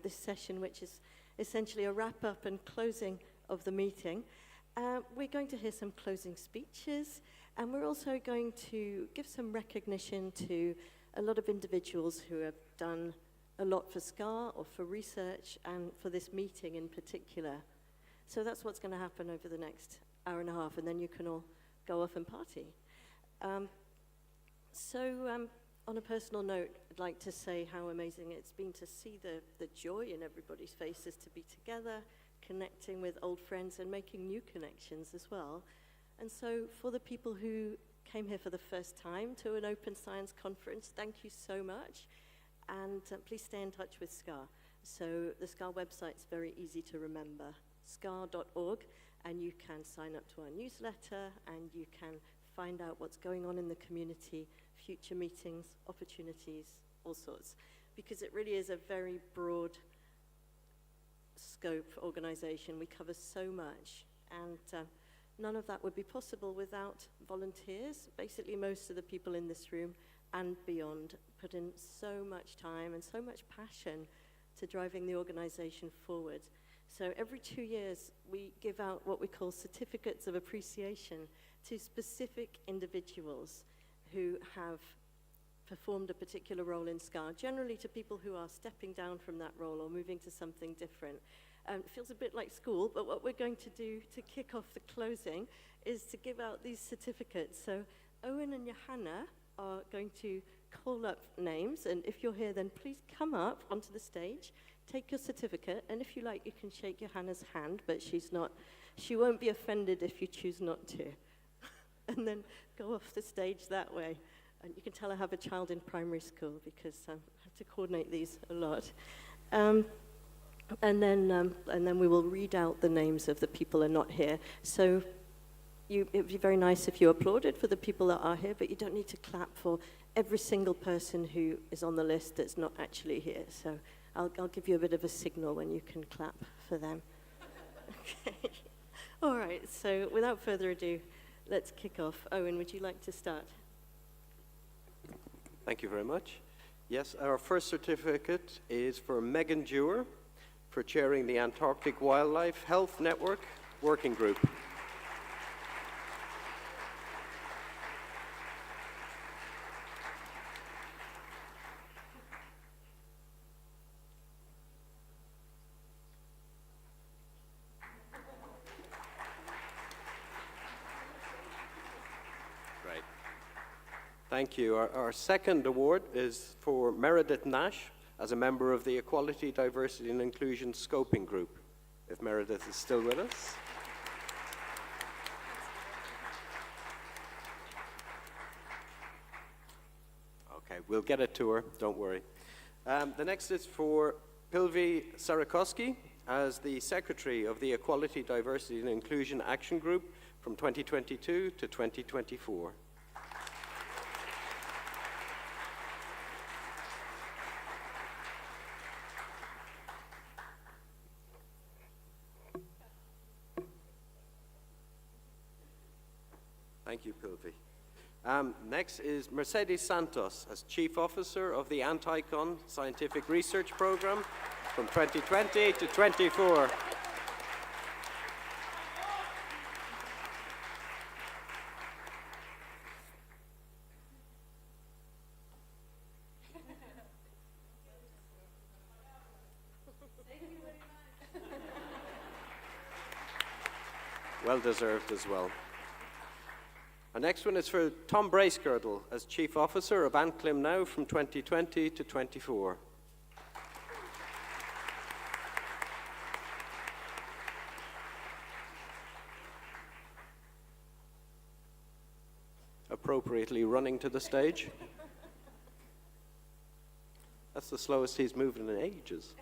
this session, which is essentially a wrap-up and closing of the meeting. We're going to hear some closing speeches, and we're also going to give some recognition to a lot of individuals who have done a lot for SCAR or for research and for this meeting in particular. So that's what's going to happen over the next hour and a half, and then you can all go off and party. On a personal note, I'd like to say how amazing it's been to see the joy in everybody's faces to be together, connecting with old friends and making new connections as well. And so for the people who came here for the first time to an Open Science Conference, thank you so much. And please stay in touch with SCAR. So the SCAR website's very easy to remember, scar.org, and you can sign up to our newsletter, and you can find out what's going on in the community, future meetings, opportunities, all sorts. Because it really is a very broad scope organization. We cover so much, and none of that would be possible without volunteers. Basically, most of the people in this room and beyond put in so much time and so much passion to driving the organization forward. So every 2 years, we give out what we call certificates of appreciation to specific individuals who have performed a particular role in SCAR, generally to people who are stepping down from that role or moving to something different. It feels a bit like school, but what we're going to do to kick off the closing is to give out these certificates. So Owen and Johanna are going to call up names, and if you're here, then please come up onto the stage, take your certificate, and if you like, you can shake Johanna's hand, but she won't be offended if you choose not to. And then go off the stage that way. And you can tell I have a child in primary school because I have to coordinate these a lot. And then we will read out the names of the people who are not here. So it would be very nice if you applauded for the people that are here, but you don't need to clap for every single person who is on the list that's not actually here. So I'll give you a bit of a signal when you can clap for them. Okay. All right, so without further ado, let's kick off. Owen, would you like to start? Thank you very much. Yes, our first certificate is for Megan Dewar for chairing the Antarctic Wildlife Health Network Working Group. Thank you. Our second award is for Meredith Nash as a member of the Equality, Diversity and Inclusion Scoping Group. If Meredith is still with us. Okay, we'll get it to her, don't worry. The next is for Pilvi Sarakowski as the Secretary of the Equality, Diversity and Inclusion Action Group from 2022 to 2024. Thank you, Pilvi. Next is Mercedes Santos as Chief Officer of the Anticon Scientific Research Program from 2020 to 24. Well deserved as well. Our next one is for Tom Bracegirdle as Chief Officer of Antclim Now from 2020 to 24. Appropriately running to the stage. That's the slowest he's moved in ages.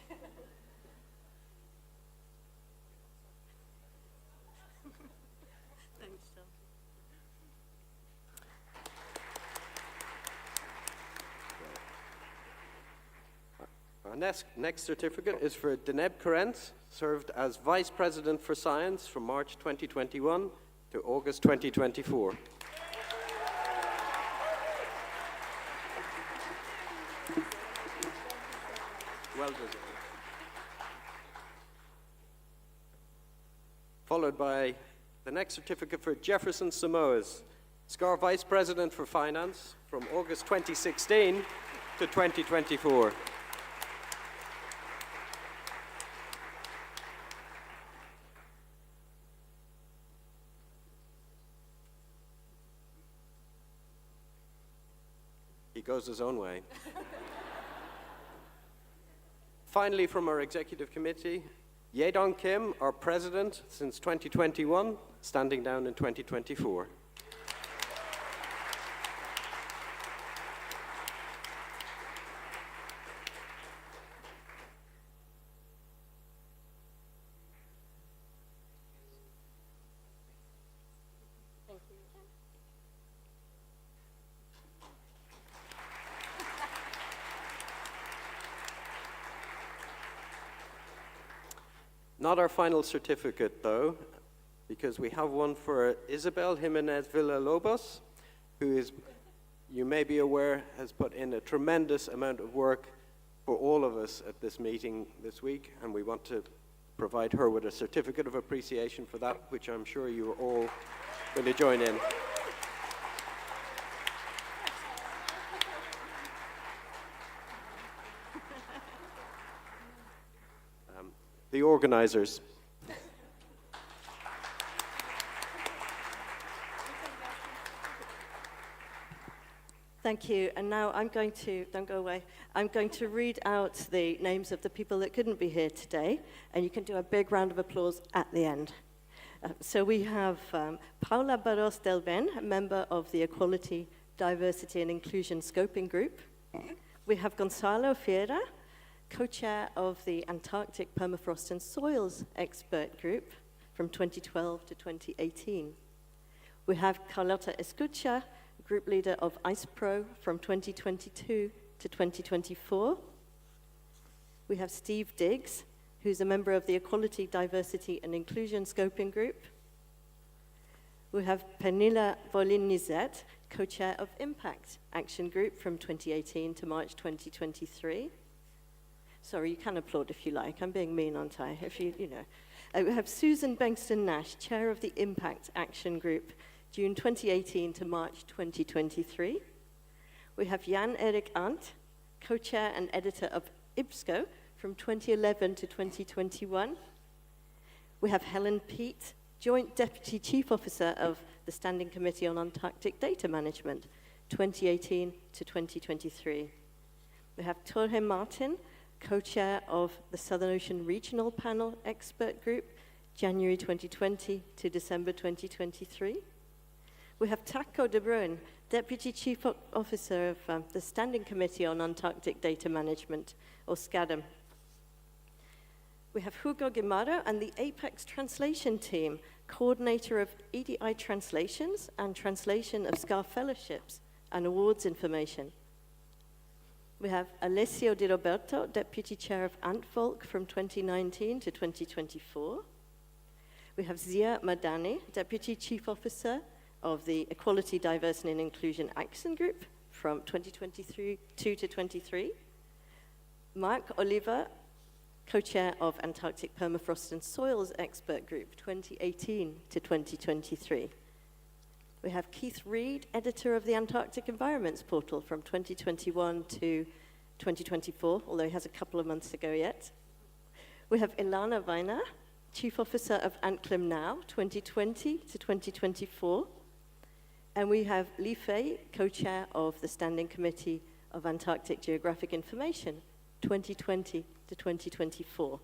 Our next certificate is for Deneb Karentz, served as Vice President for Science from March 2021 to August 2024. Well deserved. followed by the next certificate for Jefferson Samoas, SCAR Vice President for Finance from August 2016 to 2024. He goes his own way. Finally, from our executive committee, Yedong Kim, our president since 2021, standing down in 2024. Not our final certificate, though, because we have one for Isabel Jimenez Villalobos, who is, you may be aware, has put in a tremendous amount of work for all of us at this meeting this week, and we want to provide her with a certificate of appreciation for that, which I'm sure you are all going to join in. The organizers. Thank you. And now I'm going to, don't go away, I'm going to read out the names of the people that couldn't be here today, and you can do a big round of applause at the end. So we have Paula Barros del Ben, a member of the Equality, Diversity and Inclusion Scoping Group. We have Gonzalo Fiera, co-chair of the Antarctic Permafrost and Soils Expert Group from 2012 to 2018. We have Carlota Escucha, group leader of IcePro from 2022 to 2024. We have Steve Diggs, who's a member of the Equality, Diversity and Inclusion Scoping Group. We have Pernilla Volin-Nizet, co-chair of Impact Action Group from 2018 to March 2023. Sorry, you can applaud if you like. I'm being mean, aren't I? If you know. We have Susan Bengston-Nash, chair of the Impact Action Group, June 2018 to March 2023. We have Jan-Erik Arndt, co-chair and editor of IBSCO from 2011 to 2021. We have Helen Peet, joint deputy chief officer of the Standing Committee on Antarctic Data Management, 2018 to 2023. We have Torhe Martin, co-chair of the Southern Ocean Regional Panel Expert Group, January 2020 to December 2023. We have Taco de Bruin, Deputy Chief Officer of the Standing Committee on Antarctic Data Management, or SCADAM. We have Hugo Guimaro and the Apex Translation Team, coordinator of EDI translations and translation of SCAR fellowships and awards information. We have Alessio Di Roberto, Deputy Chair of AntVolk from 2019 to 2024. We have Zia Madani, Deputy Chief Officer of the Equality, Diversity and Inclusion Action Group from 2022 to 23. Mark Oliver, co-chair of Antarctic Permafrost and Soils Expert Group, 2018 to 2023. We have Keith Reed, editor of the Antarctic Environments Portal from 2021 to 2024, although he has a couple of months to go yet. We have Ilana Weiner, chief officer of AntClim Now, 2020 to 2024. And we have Li Fei, co-chair of the Standing Committee of Antarctic Geographic Information, 2020 to 2024.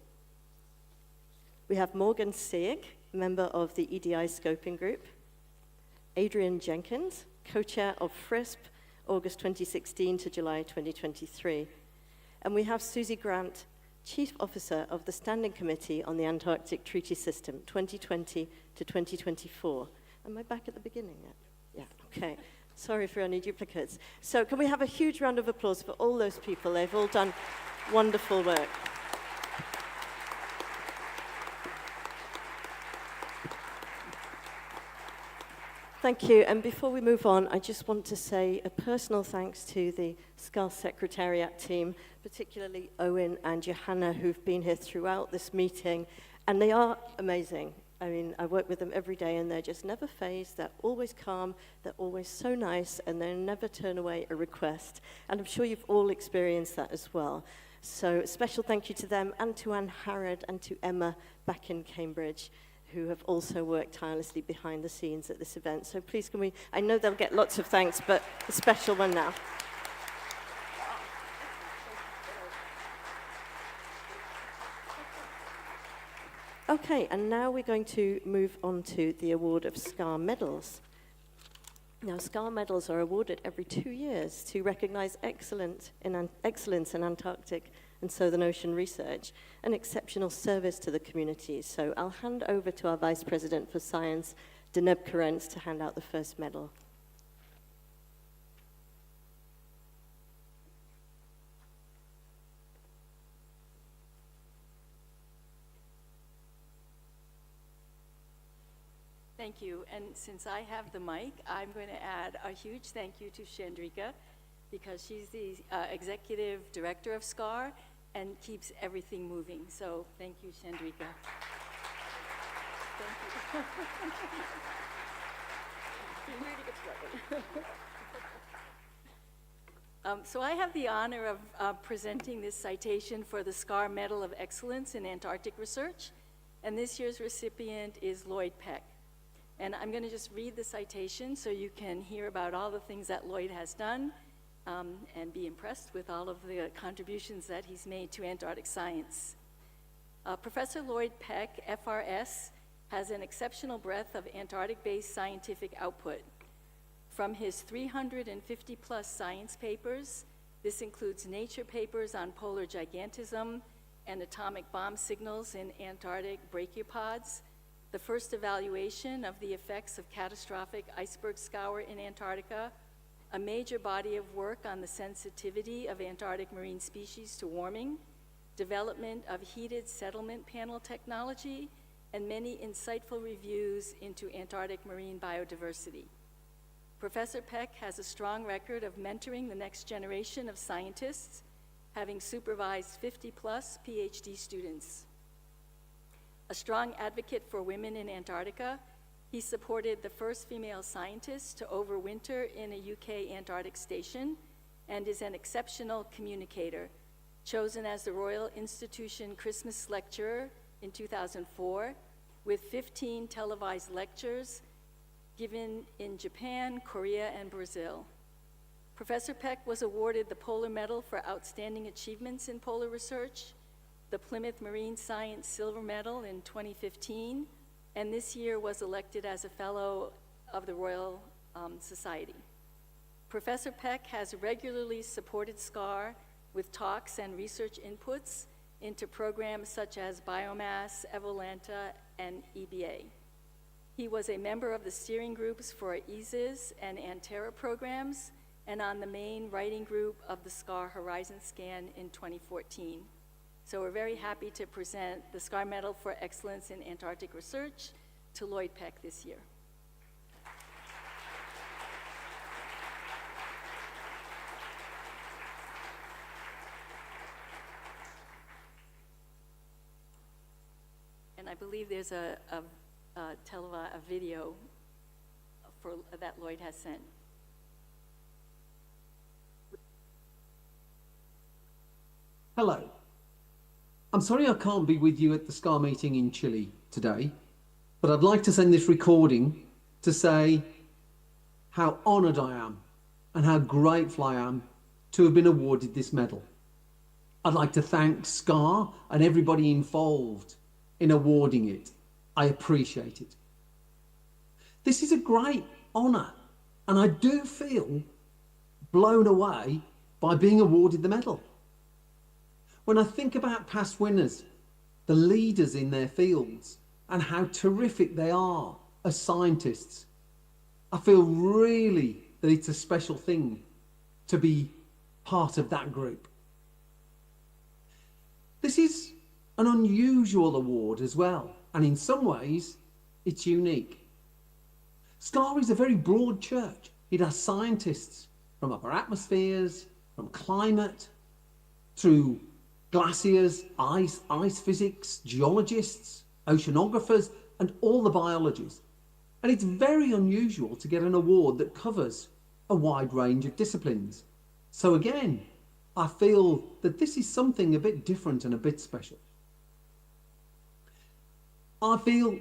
We have Morgan Seig, member of the EDI Scoping Group. Adrian Jenkins, co-chair of FRISP, August 2016 to July 2023. And we have Susie Grant, chief officer of the Standing Committee on the Antarctic Treaty System, 2020 to 2024. Am I back at the beginning yet? Yeah, okay. Sorry for any duplicates. So can we have a huge round of applause for all those people? They've all done wonderful work. Thank you. And before we move on, I just want to say a personal thanks to the SCAR Secretariat team, particularly Owen and Johanna, who've been here throughout this meeting. And they are amazing. I mean, I work with them every day, and they're just never fazed. They're always calm. They're always so nice, and they never turn away a request. And I'm sure you've all experienced that as well. So a special thank you to them, and to Anne Harrod and to Emma back in Cambridge, who have also worked tirelessly behind the scenes at this event. So please can we, I know they'll get lots of thanks, but a special one now. Okay, and now we're going to move on to the award of SCAR medals. Now, SCAR medals are awarded every 2 years to recognize excellence in Antarctic and Southern Ocean research and exceptional service to the community. So I'll hand over to our Vice President for Science, Deneb Karentz, to hand out the first medal. Thank you. And since I have the mic, I'm going to add a huge thank you to Chandrika, because she's the executive director of SCAR and keeps everything moving. So thank you, Chandrika. Thank you. So I have the honor of presenting this citation for the SCAR Medal of Excellence in Antarctic Research. And this year's recipient is Lloyd Peck. And I'm going to just read the citation so you can hear about all the things that Lloyd has done and be impressed with all of the contributions that he's made to Antarctic science. Professor Lloyd Peck, FRS, has an exceptional breadth of Antarctic-based scientific output. From his 350-plus science papers, this includes Nature papers on polar gigantism and atomic bomb signals in Antarctic brachiopods, the first evaluation of the effects of catastrophic iceberg scour in Antarctica, a major body of work on the sensitivity of Antarctic marine species to warming, development of heated settlement panel technology, and many insightful reviews into Antarctic marine biodiversity. Professor Peck has a strong record of mentoring the next generation of scientists, having supervised 50-plus PhD students. A strong advocate for women in Antarctica, he supported the first female scientist to overwinter in a UK Antarctic station and is an exceptional communicator, chosen as the Royal Institution Christmas Lecturer in 2004, with 15 televised lectures given in Japan, Korea, and Brazil. Professor Peck was awarded the Polar Medal for Outstanding Achievements in Polar Research, the Plymouth Marine Science Silver Medal in 2015, and this year was elected as a Fellow of the Royal Society. Professor Peck has regularly supported SCAR with talks and research inputs into programs such as Biomass, Evolenta, and EBA. He was a member of the steering groups for EASIS and Antera programs, and on the main writing group of the SCAR Horizon Scan in 2014. So we're very happy to present the SCAR Medal for Excellence in Antarctic Research to Lloyd Peck this year. And I believe there's a video that Lloyd has sent. Hello. I'm sorry I can't be with you at the SCAR meeting in Chile today, but I'd like to send this recording to say how honoured I am and how grateful I am to have been awarded this medal. I'd like to thank SCAR and everybody involved in awarding it. I appreciate it. This is a great honour, and I do feel blown away by being awarded the medal. When I think about past winners, the leaders in their fields, and how terrific they are as scientists, I feel really that it's a special thing to be part of that group. This is an unusual award as well, and in some ways, it's unique. SCAR is a very broad church. It has scientists from upper atmospheres, from climate, through glaciers, ice physics, geologists, oceanographers, and all the biologies. And it's very unusual to get an award that covers a wide range of disciplines. So again, I feel that this is something a bit different and a bit special. I feel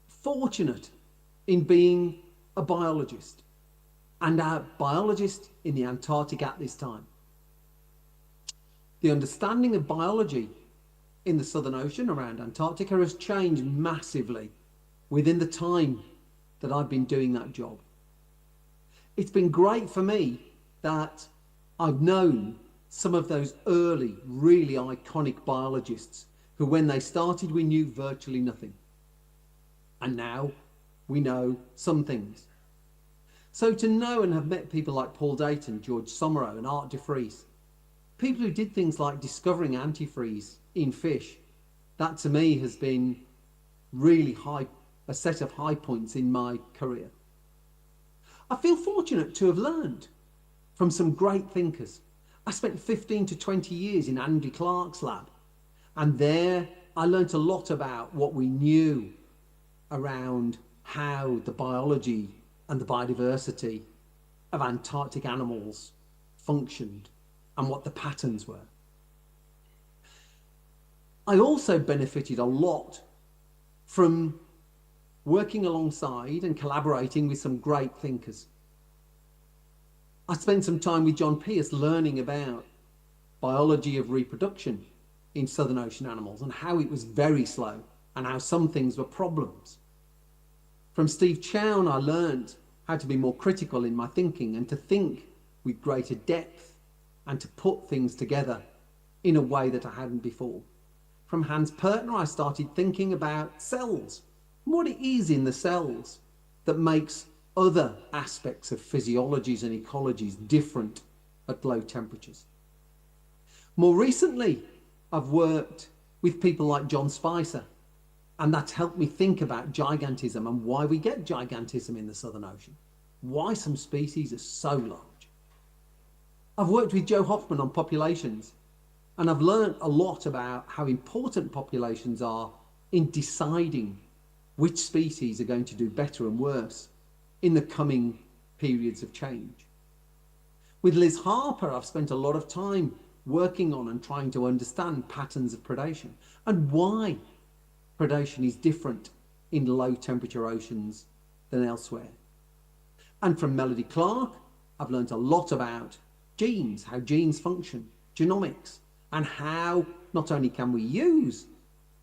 fortunate in being a biologist and a biologist in the Antarctic at this time. The understanding of biology in the Southern Ocean around Antarctica has changed massively within the time that I've been doing that job. It's been great for me that I've known some of those early, really iconic biologists who, when they started, we knew virtually nothing. And now we know some things. So to know and have met people like Paul Dayton, George Sommerow and Art de Vries, people who did things like discovering antifreeze in fish, that to me has been really a set of high points in my career. I feel fortunate to have learned from some great thinkers. I spent 15 to 20 years in Andy Clark's lab, and there I learnt a lot about what we knew around how the biology and the biodiversity of Antarctic animals functioned and what the patterns were. I also benefited a lot from working alongside and collaborating with some great thinkers. I spent some time with John Pierce learning about biology of reproduction in Southern Ocean animals and how it was very slow and how some things were problems. From Steve Chown, I learned how to be more critical in my thinking and to think with greater depth and to put things together in a way that I hadn't before. From Hans Pertner, I started thinking about cells, what it is in the cells that makes other aspects of physiologies and ecologies different at low temperatures. More recently, I've worked with people like John Spicer, and that's helped me think about gigantism and why we get gigantism in the Southern Ocean, why some species are so large. I've worked with Joe Hoffman on populations, and I've learned a lot about how important populations are in deciding which species are going to do better and worse in the coming periods of change. With Liz Harper, I've spent a lot of time working on and trying to understand patterns of predation and why predation is different in low temperature oceans than elsewhere. And from Melody Clark, I've learned a lot about genes, how genes function, genomics, and how not only can we use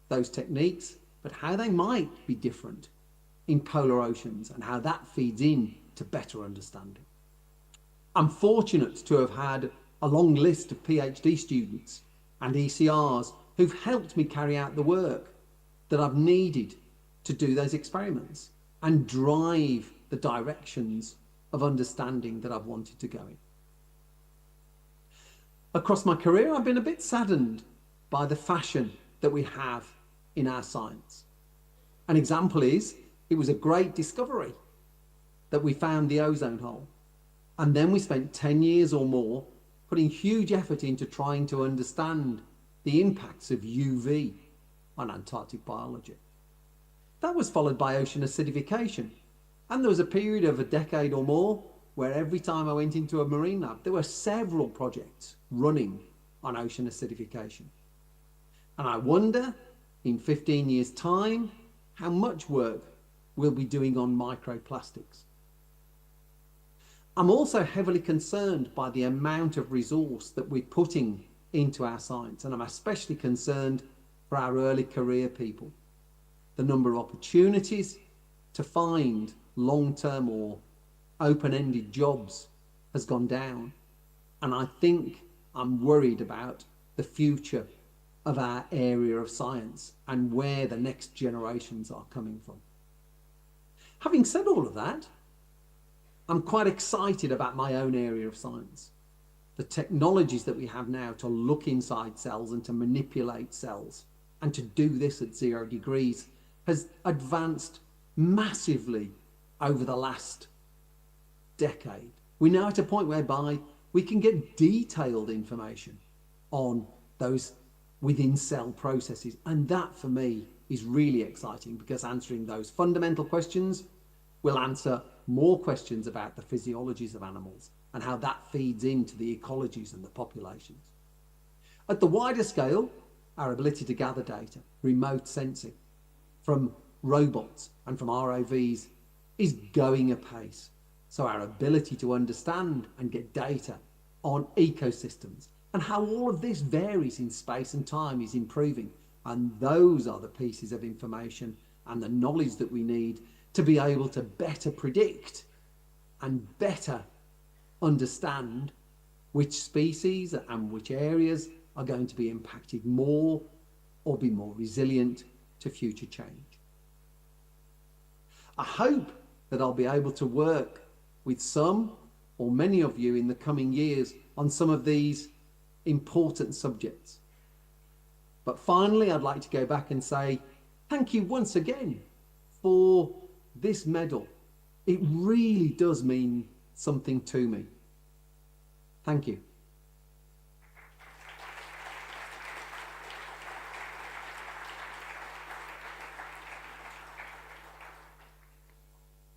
those techniques, but how they might be different in polar oceans and how that feeds in to better understanding. I'm fortunate to have had a long list of PhD students and ECRs who've helped me carry out the work that I've needed to do those experiments and drive the directions of understanding that I've wanted to go in. Across my career, I've been a bit saddened by the fashion that we have in our science. An example is, it was a great discovery that we found the ozone hole. And then we spent 10 years or more putting huge effort into trying to understand the impacts of UV on Antarctic biology. That was followed by ocean acidification. And there was a period of a decade or more where every time I went into a marine lab, there were several projects running on ocean acidification. And I wonder, in 15 years' time, how much work we'll be doing on microplastics. I'm also heavily concerned by the amount of resource that we're putting into our science, and I'm especially concerned for our early career people. The number of opportunities to find long-term or open-ended jobs has gone down, and I think I'm worried about the future of our area of science and where the next generations are coming from. Having said all of that, I'm quite excited about my own area of science. The technologies that we have now to look inside cells and to manipulate cells and to do this at 0 degrees has advanced massively over the last decade. We're now at a point whereby we can get detailed information on those within cell processes, and that for me is really exciting because answering those fundamental questions will answer more questions about the physiologies of animals and how that feeds into the ecologies and the populations. At the wider scale, our ability to gather data, remote sensing from robots and from ROVs is going apace. So our ability to understand and get data on ecosystems and how all of this varies in space and time is improving. And those are the pieces of information and the knowledge that we need to be able to better predict and better understand which species and which areas are going to be impacted more or be more resilient to future change. I hope that I'll be able to work with some or many of you in the coming years on some of these important subjects. But finally, I'd like to go back and say thank you once again for this medal. It really does mean something to me. Thank you.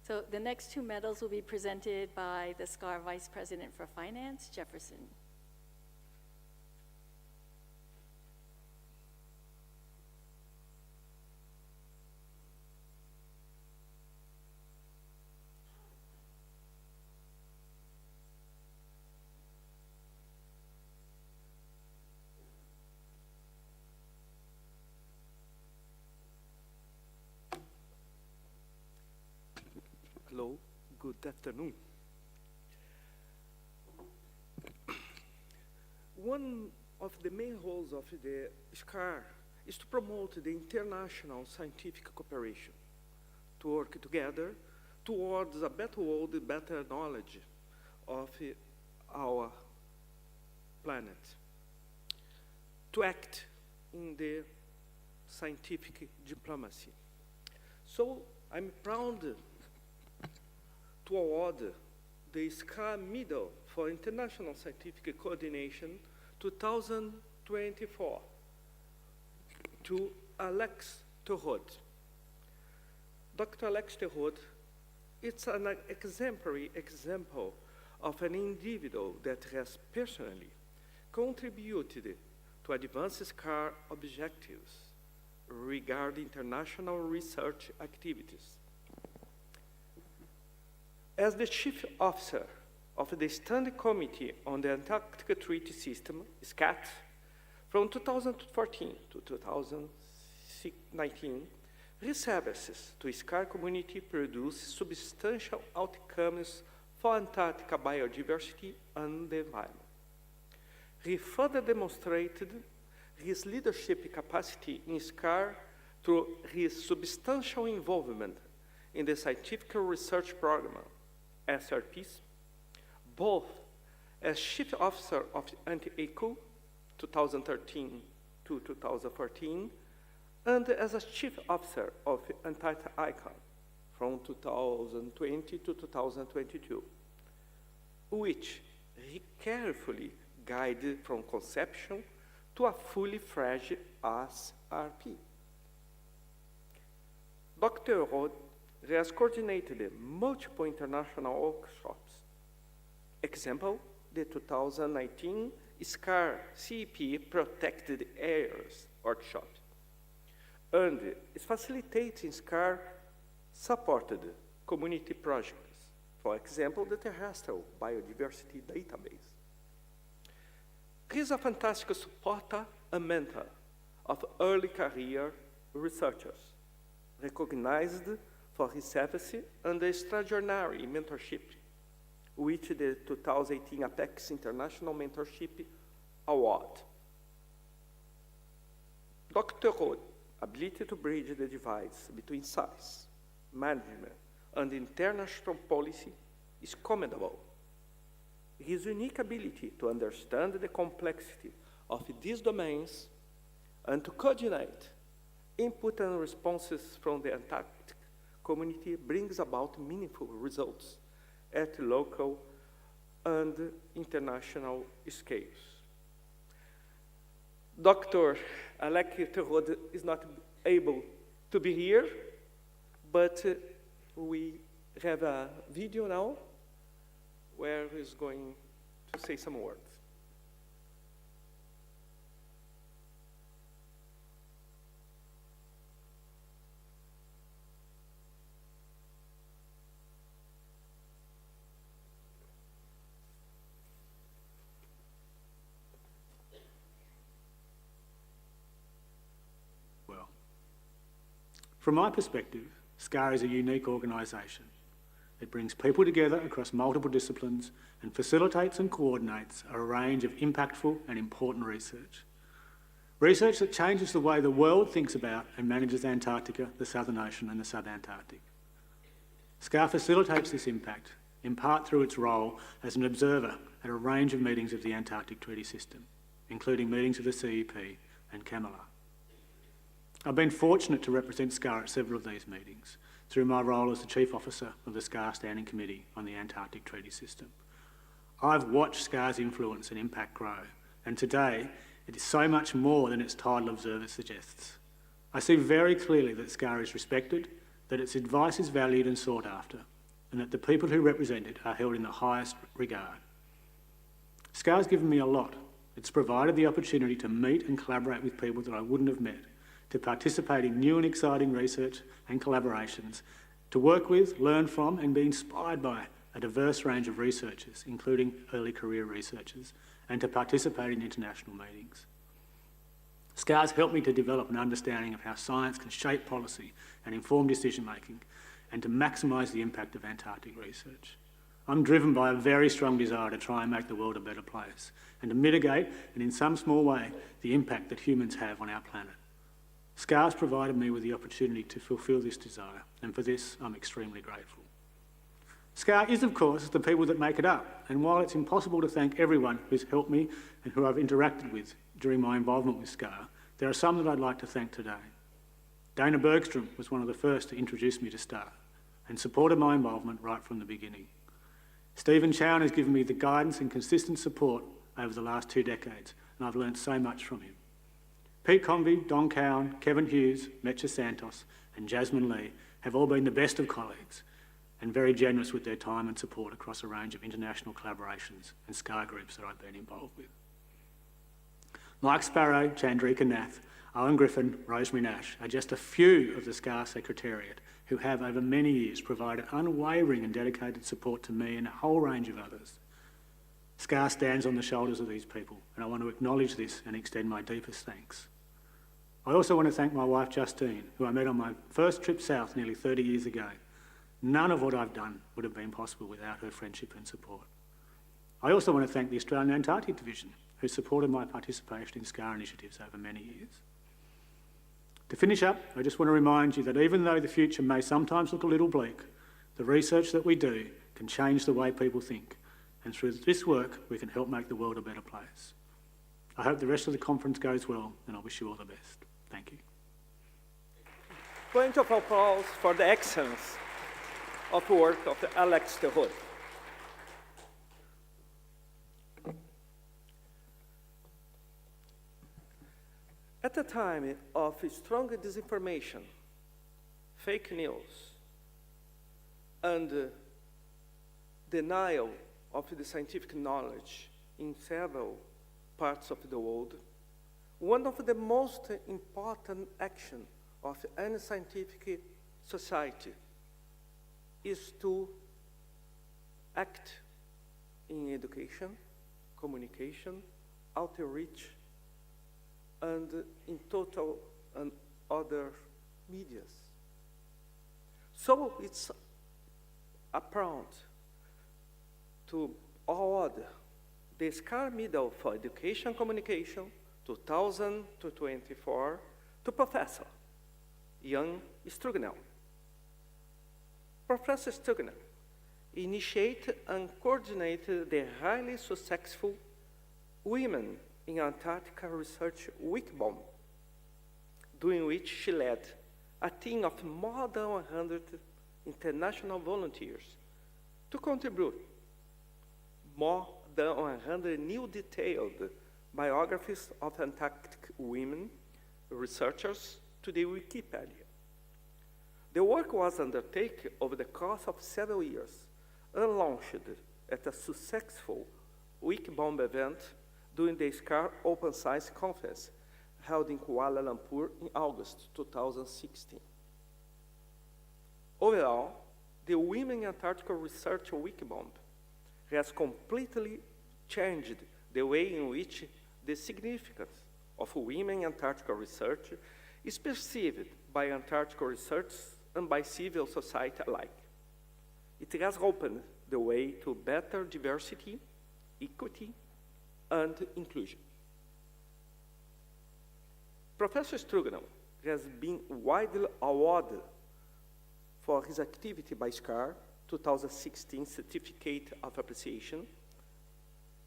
So the next two medals will be presented by the SCAR Vice President for Finance, Jefferson. Hello, good afternoon. One of the main roles of the SCAR is to promote the international scientific cooperation, to work together towards a better world, better knowledge of our planet, to act in the scientific diplomacy. So I'm proud to award the SCAR Medal for International Scientific Coordination 2024 to Alex Terod. Dr. Alex Terod, it's an exemplary example of an individual that has personally contributed to advance SCAR objectives regarding international research activities. As the Chief Officer of the Standing Committee on the Antarctic Treaty System, SCAT, from 2014 to 2019, reservices to SCAR community produce substantial outcomes for Antarctic biodiversity and the environment. He further demonstrated his leadership capacity in SCAR through his substantial involvement in the Scientific Research Program, SRPs, both as Chief Officer of Anti-ECO 2013 to 2014, and as a Chief Officer of Antarctic ICON from 2020 to 2022, which he carefully guided from conception to a fully fledged SRP. Dr. Rod has coordinated multiple international workshops. Example, the 2019 SCAR CEP Protected Areas workshop. And is facilitating SCAR supported community projects. For example, the terrestrial biodiversity database. He is a fantastic supporter and mentor of early career researchers, recognized for his service and the extraordinary mentorship, which the 2018 Apex International Mentorship Award. Dr. Rhodes' ability to bridge the divide between science, management, and international policy is commendable. His unique ability to understand the complexity of these domains and to coordinate input and responses from the Antarctic community brings about meaningful results at local and international scales. Dr. Alec Terod is not able to be here, but we have a video now where he's going to say some words. Well, from my perspective, SCAR is a unique organisation. It brings people together across multiple disciplines and facilitates and coordinates a range of impactful and important research. Research that changes the way the world thinks about and manages Antarctica, the Southern Ocean and the Subantarctic. SCAR facilitates this impact, in part through its role as an observer at a range of meetings of the Antarctic Treaty System, including meetings of the CEP and CAMELA. I've been fortunate to represent SCAR at several of these meetings through my role as the Chief Officer of the SCAR Standing Committee on the Antarctic Treaty System. I've watched SCAR's influence and impact grow, and today it is so much more than its title observer suggests. I see very clearly that SCAR is respected, that its advice is valued and sought after, and that the people who represent it are held in the highest regard. SCAR's given me a lot. It's provided the opportunity to meet and collaborate with people that I wouldn't have met, to participate in new and exciting research and collaborations, to work with, learn from and be inspired by a diverse range of researchers, including early career researchers, and to participate in international meetings. SCAR's helped me to develop an understanding of how science can shape policy and inform decision making, and to maximise the impact of Antarctic research. I'm driven by a very strong desire to try and make the world a better place, and to mitigate, and in some small way, the impact that humans have on our planet. SCAR's provided me with the opportunity to fulfil this desire, and for this, I'm extremely grateful. SCAR is, of course, the people that make it up, and while it's impossible to thank everyone who's helped me and who I've interacted with during my involvement with SCAR, there are some that I'd like to thank today. Dana Bergstrom was one of the first to introduce me to SCAR and supported my involvement right from the beginning. Stephen Chown has given me the guidance and consistent support over the last 2 decades, and I've learned so much from him. Pete Convey, Don Cowan, Kevin Hughes, Metcha Santos and Jasmine Lee have all been the best of colleagues and very generous with their time and support across a range of international collaborations and SCAR groups that I've been involved with. Mike Sparrow, Chandrika Nath, Owen Griffin, Rosemary Nash are just a few of the SCAR Secretariat who have over many years provided unwavering and dedicated support to me and a whole range of others. SCAR stands on the shoulders of these people, and I want to acknowledge this and extend my deepest thanks. I also want to thank my wife Justine, who I met on my first trip south nearly 30 years ago. None of what I've done would have been possible without her friendship and support. I also want to thank the Australian Antarctic Division, who supported my participation in SCAR initiatives over many years. To finish up, I just want to remind you that even though the future may sometimes look a little bleak, the research that we do can change the way people think, and through this work we can help make the world a better place. I hope the rest of the conference goes well, and I wish you all the best. Thank you. Point of applause for the excellence of work of Alex de Rooij. At a time of strong disinformation, fake news, and denial of the scientific knowledge in several parts of the world, one of the most important actions of any scientific society is to act in education, communication, outreach, and in total and other medias. So it's apparent to award the SCAR Medal for Education Communication 2024 to Professor Jan Strugnell. Professor Strugnell initiated and coordinated the highly successful Women in Antarctica Research Week Bomb, during which she led a team of more than 100 international volunteers to contribute more than 100 new detailed biographies of Antarctic women researchers to the Wikipedia. The work was undertaken over the course of several years and launched at a successful Wikibomb event during the SCAR Open Science Conference held in Kuala Lumpur in August 2016. Overall, the Women in Antarctica Research Wikibomb has completely changed the way in which the significance of women in Antarctica research is perceived by Antarctica researchers and by civil society alike. It has opened the way to better diversity, equity, and inclusion. Professor Strugano has been widely awarded for his activity by SCAR 2016 Certificate of Appreciation,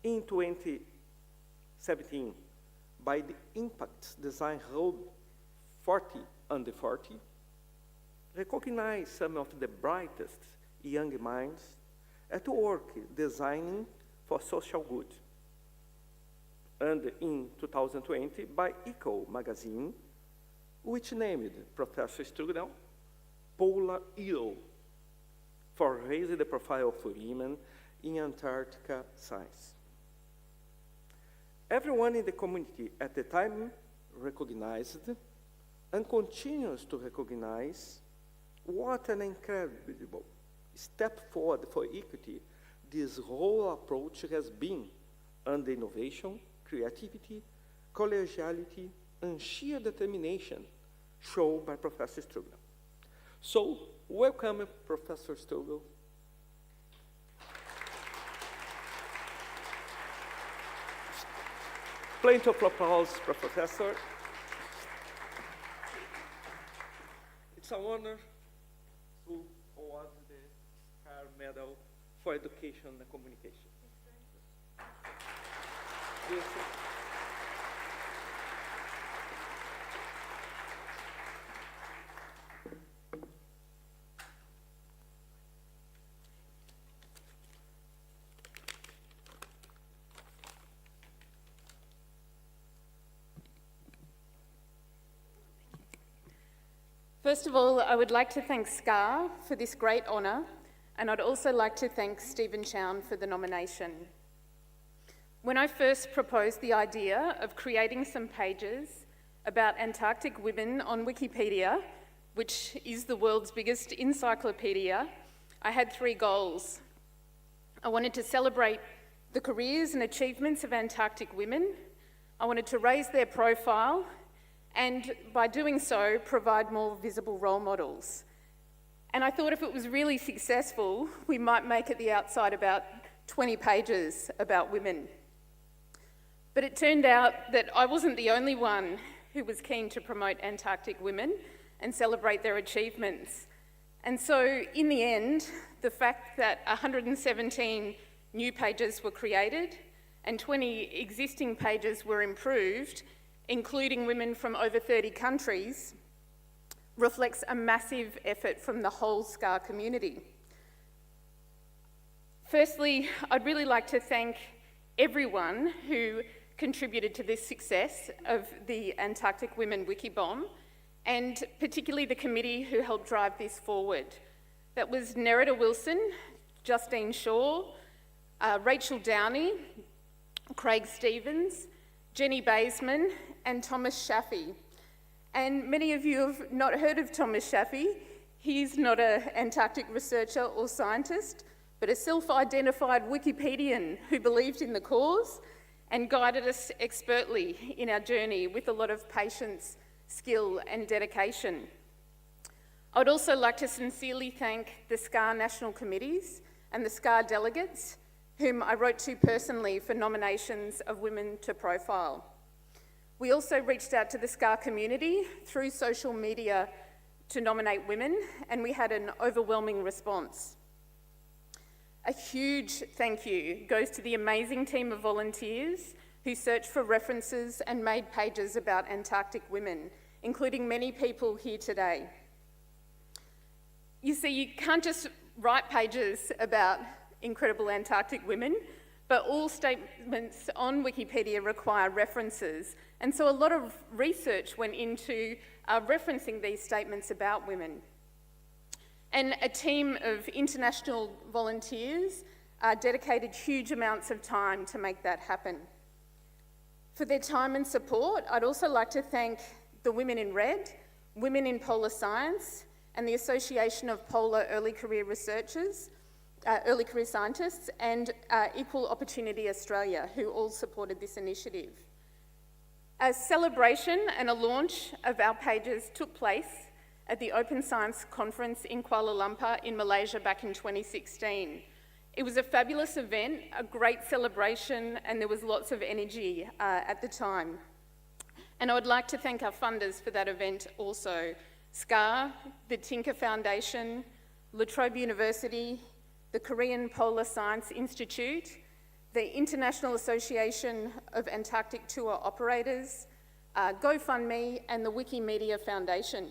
in 2017 by the Impact Design Hub 40 Under 40, recognize some of the brightest young minds at work designing for social good. And in 2020 by Eco magazine, which named Professor Strugano Polar Hero for raising the profile of women in Antarctica science. Everyone in the community at the time recognized and continues to recognize what an incredible step forward for equity this whole approach has been, and the innovation, creativity, collegiality, and sheer determination shown by Professor Strugano. So, welcome, Professor Strugano. Plenty of applause, Professor. It's an honor to award the SCAR Medal for Education and Communication. Yes, sir. First of all, I would like to thank SCAR for this great honour, and I'd also like to thank Stephen Chown for the nomination. When I first proposed the idea of creating some pages about Antarctic women on Wikipedia, which is the world's biggest encyclopedia, I had 3 goals. I wanted to celebrate the careers and achievements of Antarctic women. I wanted to raise their profile, and by doing so, provide more visible role models. And I thought if it was really successful, we might make at the outside about 20 pages about women. But it turned out that I wasn't the only one who was keen to promote Antarctic women and celebrate their achievements. And so in the end, the fact that 117 new pages were created and 20 existing pages were improved, including women from over 30 countries, reflects a massive effort from the whole SCAR community. Firstly, I'd really like to thank everyone who contributed to this success of the Antarctic Women Wikibomb, and particularly the committee who helped drive this forward. That was Nerida Wilson, Justine Shaw, Rachel Downey, Craig Stevens, Jenny Baseman, and Thomas Shaffey. And many of you have not heard of Thomas Shaffey. He's not an Antarctic researcher or scientist, but a self-identified Wikipedian who believed in the cause and guided us expertly in our journey with a lot of patience, skill, and dedication. I'd also like to sincerely thank the SCAR National Committees and the SCAR delegates, whom I wrote to personally for nominations of women to profile. We also reached out to the SCAR community through social media to nominate women, and we had an overwhelming response. A huge thank you goes to the amazing team of volunteers who searched for references and made pages about Antarctic women, including many people here today. You see, you can't just write pages about incredible Antarctic women, but all statements on Wikipedia require references. And so a lot of research went into referencing these statements about women. And a team of international volunteers dedicated huge amounts of time to make that happen. For their time and support, I'd also like to thank the Women in Red, Women in Polar Science, and the Association of Polar Early Career Scientists, and Equal Opportunity Australia, who all supported this initiative. A celebration and a launch of our pages took place at the Open Science Conference in Kuala Lumpur in Malaysia back in 2016. It was a fabulous event, a great celebration, and there was lots of energy at the time. And I would like to thank our funders for that event also. SCAR, the Tinker Foundation, La Trobe University, the Korean Polar Science Institute, the International Association of Antarctic Tour Operators, GoFundMe, and the Wikimedia Foundation.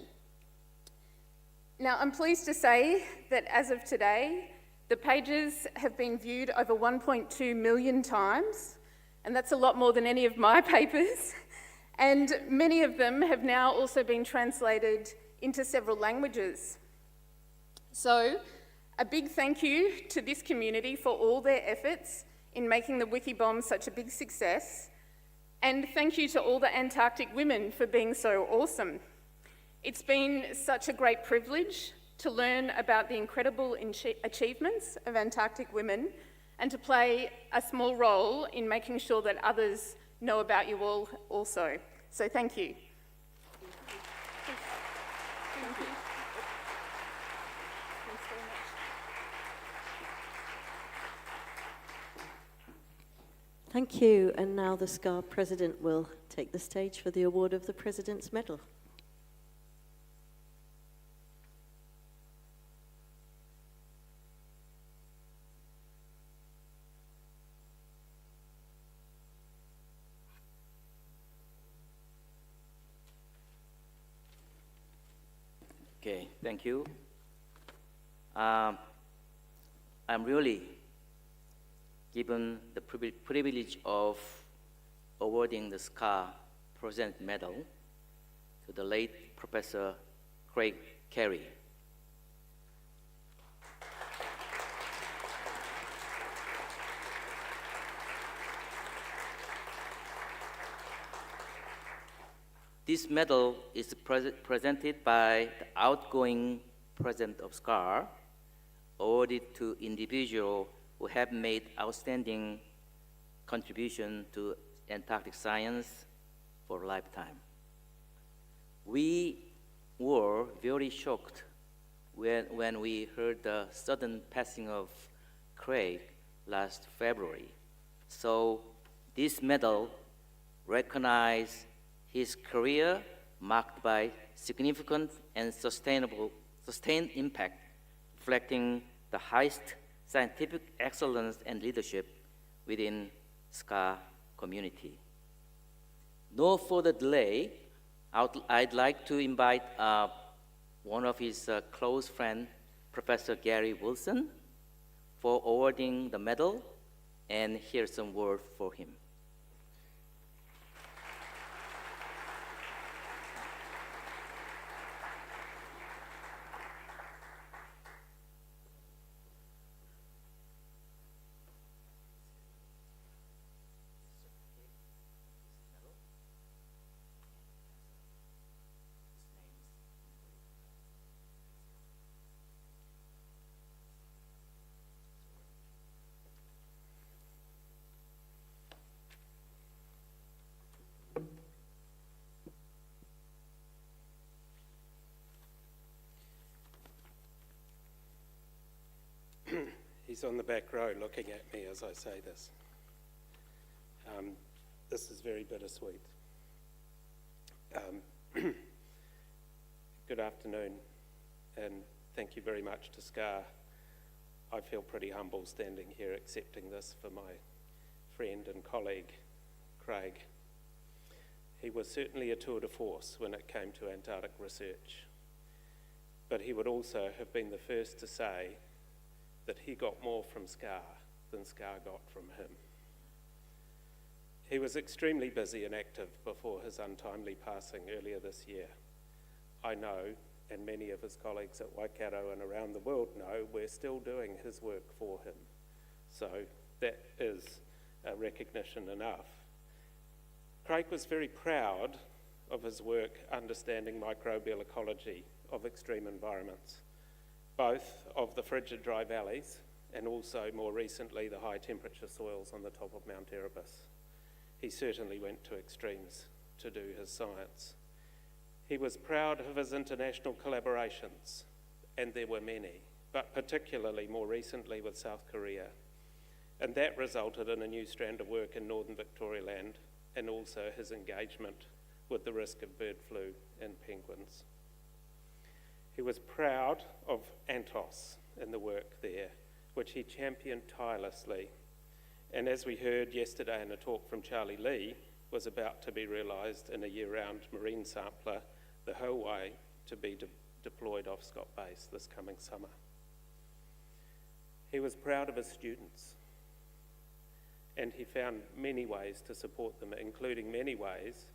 Now, I'm pleased to say that as of today, the pages have been viewed over 1.2 million times, and that's a lot more than any of my papers. And many of them have now also been translated into several languages. So, a big thank you to this community for all their efforts in making the Wikibomb such a big success. And thank you to all the Antarctic women for being so awesome. It's been such a great privilege to learn about the incredible achievements of Antarctic women and to play a small role in making sure that others know about you all also. So thank you. Thank you. Thanks very much. Thank you. And now the SCAR President will take the stage for the award of the President's Medal. Okay, thank you. I'm really given the privilege of awarding the SCAR President Medal to the late Professor Craig Carey. This medal is presented by the outgoing president of SCAR, awarded to individuals who have made outstanding contribution to Antarctic science for a lifetime. We were very shocked when we heard the sudden passing of Craig last February. So this medal recognizes his career marked by significant and sustained impact, reflecting the highest scientific excellence and leadership within SCAR community. No further delay, I'd like to invite one of his close friends, Professor Gary Wilson, for awarding the medal, and here's some word for him. He's on the back row looking at me as I say this. This is very bittersweet. Good afternoon, and thank you very much to SCAR. I feel pretty humble standing here accepting this for my friend and colleague, Craig. He was certainly a tour de force when it came to Antarctic research, but he would also have been the first to say that he got more from SCAR than SCAR got from him. He was extremely busy and active before his untimely passing earlier this year. I know and many of his colleagues at Waikato and around the world know, we're still doing his work for him. So that is recognition enough. Craig was very proud of his work understanding microbial ecology of extreme environments, both of the frigid dry valleys and also more recently the high temperature soils on the top of Mount Erebus. He certainly went to extremes to do his science. He was proud of his international collaborations, and there were many, but particularly more recently with South Korea. And that resulted in a new strand of work in northern Victoria Land, and also his engagement with the risk of bird flu and penguins. He was proud of Antos and the work there, which he championed tirelessly, and as we heard yesterday in a talk from Charlie Lee, was about to be realised in a year-round marine sampler, the Hawaii, to be deployed off Scott Base this coming summer. He was proud of his students, and he found many ways to support them, including many ways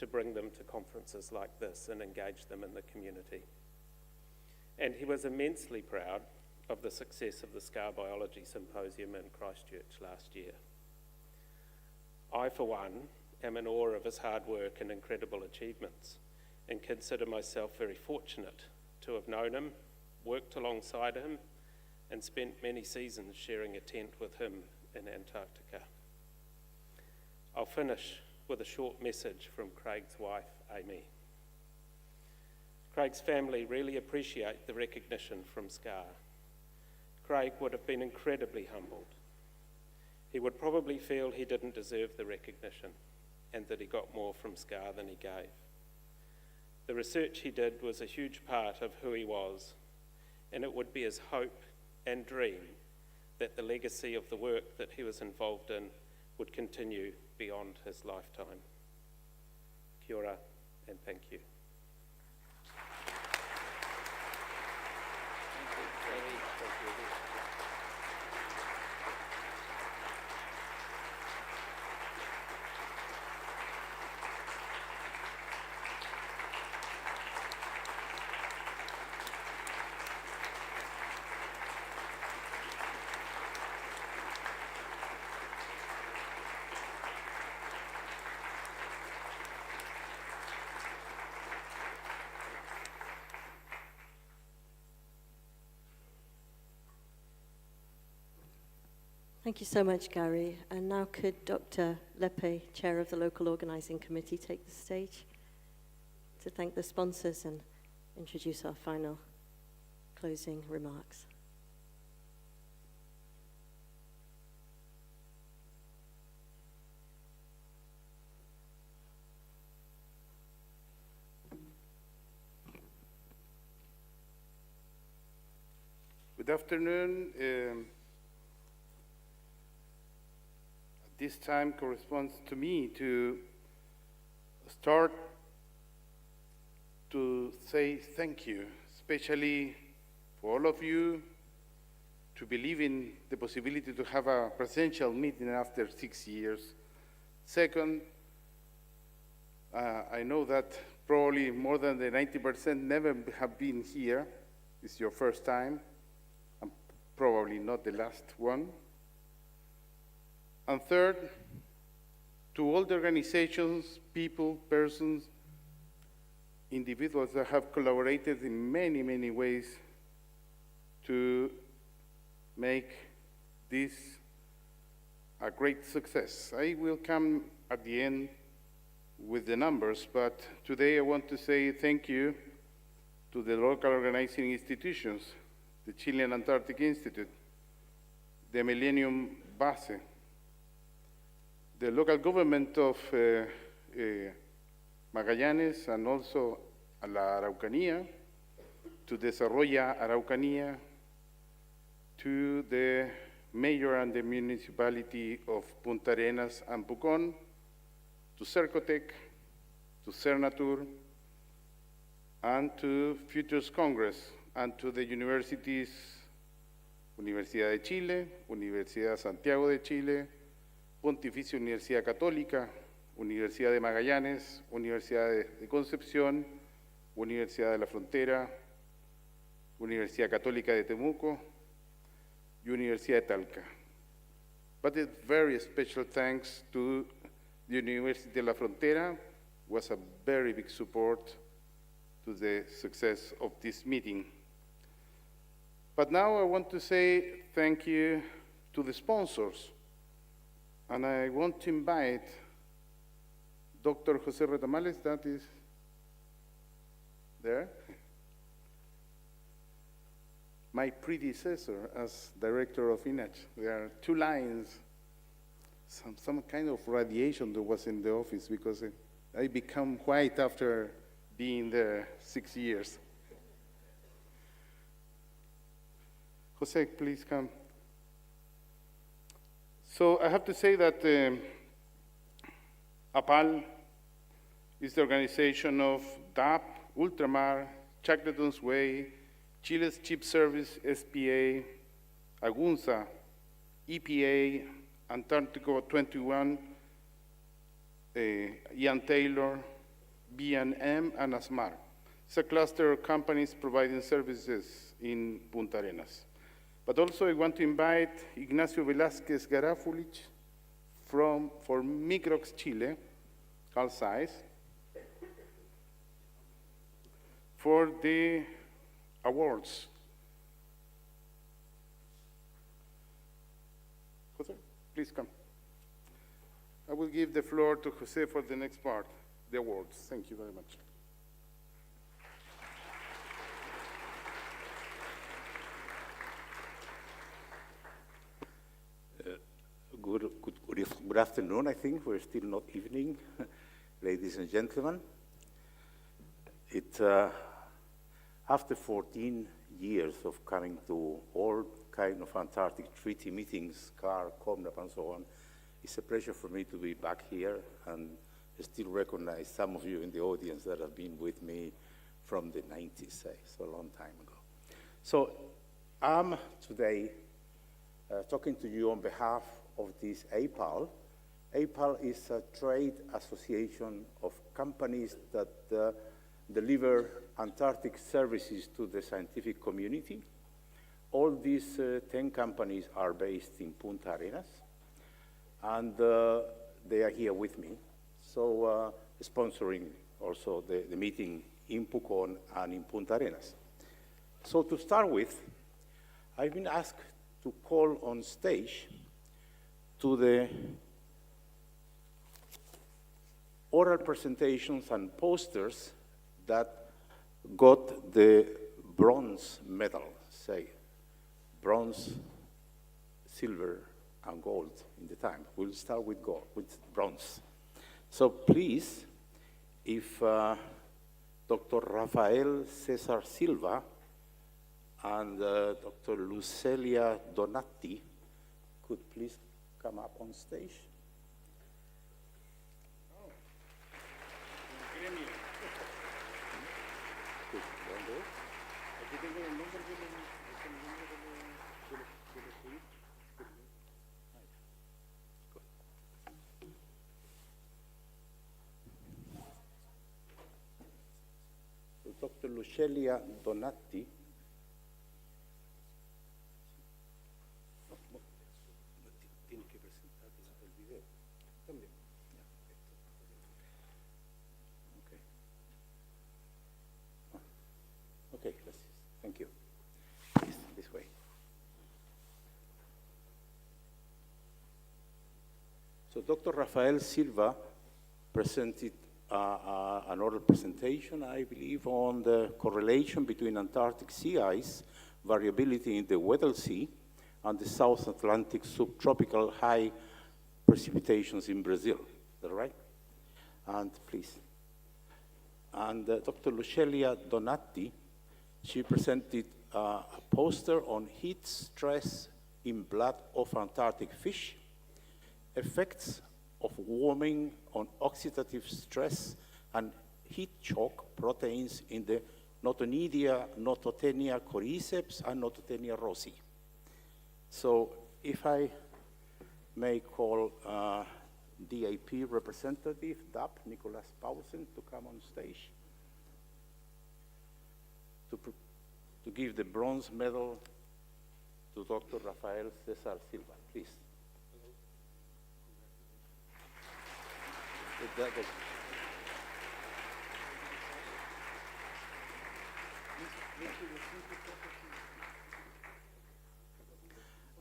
to bring them to conferences like this and engage them in the community. And he was immensely proud of the success of the Scar Biology Symposium in Christchurch last year. I, for one, am in awe of his hard work and incredible achievements, and consider myself very fortunate to have known him, worked alongside him, and spent many seasons sharing a tent with him in Antarctica. I'll finish with a short message from Craig's wife, Amy. Craig's family really appreciate the recognition from Scar. Craig would have been incredibly humbled. He would probably feel he didn't deserve the recognition and that he got more from Scar than he gave. The research he did was a huge part of who he was, and it would be his hope and dream that the legacy of the work that he was involved in would continue beyond his lifetime. Kia ora, and thank you. Thank you so much, Gary. And now could Dr. Lepe, Chair of the Local Organising Committee, take the stage to thank the sponsors and introduce our final closing remarks. Good afternoon. This time corresponds to me to start to say thank you, especially for all of you to believe in the possibility to have a presential meeting after 6 years. Second, I know that probably more than the 90% never have been here. It's your first time, and probably not the last one. And third, to all the organizations, people, persons, individuals that have collaborated in many, many ways to make this a great success. I will come at the end with the numbers, but today I want to say thank you to the local organizing institutions, the Chilean Antarctic Institute, the Millennium Base, the local government of Magallanes, and also La Araucanía, to Desarrolla Araucanía, to the mayor and the municipality of Punta Arenas and Pucón, to Cercotec, to Cernatur, and to Futures Congress, and to the universities, Universidad de Chile, Universidad Santiago de Chile, Pontificia Universidad Católica, Universidad de Magallanes, Universidad de Concepción, Universidad de la Frontera, Universidad Católica de Temuco, y Universidad de Talca. But a very special thanks to the University de la Frontera, was a very big support to the success of this meeting. But now I want to say thank you to the sponsors, and I want to invite Dr. Jose Retamales, that is there, my predecessor as director of INACH. There are 2 lines, some kind of radiation that was in the office because I become white after being there 6 years. Jose, please come. So I have to say that APAL is the organization of DAP, Ultramar, Shackleton's Way, Chile's Chip Service, SPA, Agunza, EPA, Antarctica 21, Ian Taylor, B&M, and ASMAR. It's a cluster of companies providing services in Punta Arenas. But also I want to invite Ignacio Velázquez Garafulich for Microx Chile, Carl Zeiss, for the awards. Jose, please come. I will give the floor to Jose for the next part, the awards. Thank you very much. Good afternoon, I think. We're still not evening, ladies and gentlemen. After 14 years of coming to all kind of Antarctic treaty meetings, CAR, COMNAP, and so on, it's a pleasure for me to be back here and still recognize some of you in the audience that have been with me from the 90s, so a long time ago. So I'm today talking to you on behalf of this APAL. APAL is a trade association of companies that deliver Antarctic services to the scientific community. All these 10 companies are based in Punta Arenas, and they are here with me, so sponsoring also the meeting in Pucón and in Punta Arenas. So to start with, I've been asked to call on stage to the oral presentations and posters that got the bronze medal, say, bronze, silver, and gold in the time. We'll start with gold, with bronze. So please, if Dr. Rafael Cesar Silva and Dr. Lucelia Donati could please come up on stage. Dr. Lucelia Donati. Okay, thank you. This way. So Dr. Rafael Silva presented an oral presentation, I believe, on the correlation between Antarctic sea ice variability in the Weddell Sea and the South Atlantic subtropical high precipitations in Brazil. Is that right? And please. And Dr. Lucelia Donati, she presented a poster on heat stress in blood of Antarctic fish, effects of warming on oxidative stress and heat shock proteins in the Notonidia, Nototenia cordyceps, and Nototenia rossi. So if I may call DAP representative, DAP, Nicholas Paulsen, to come on stage. to give the bronze medal to Dr. Rafael Cesar Silva, please.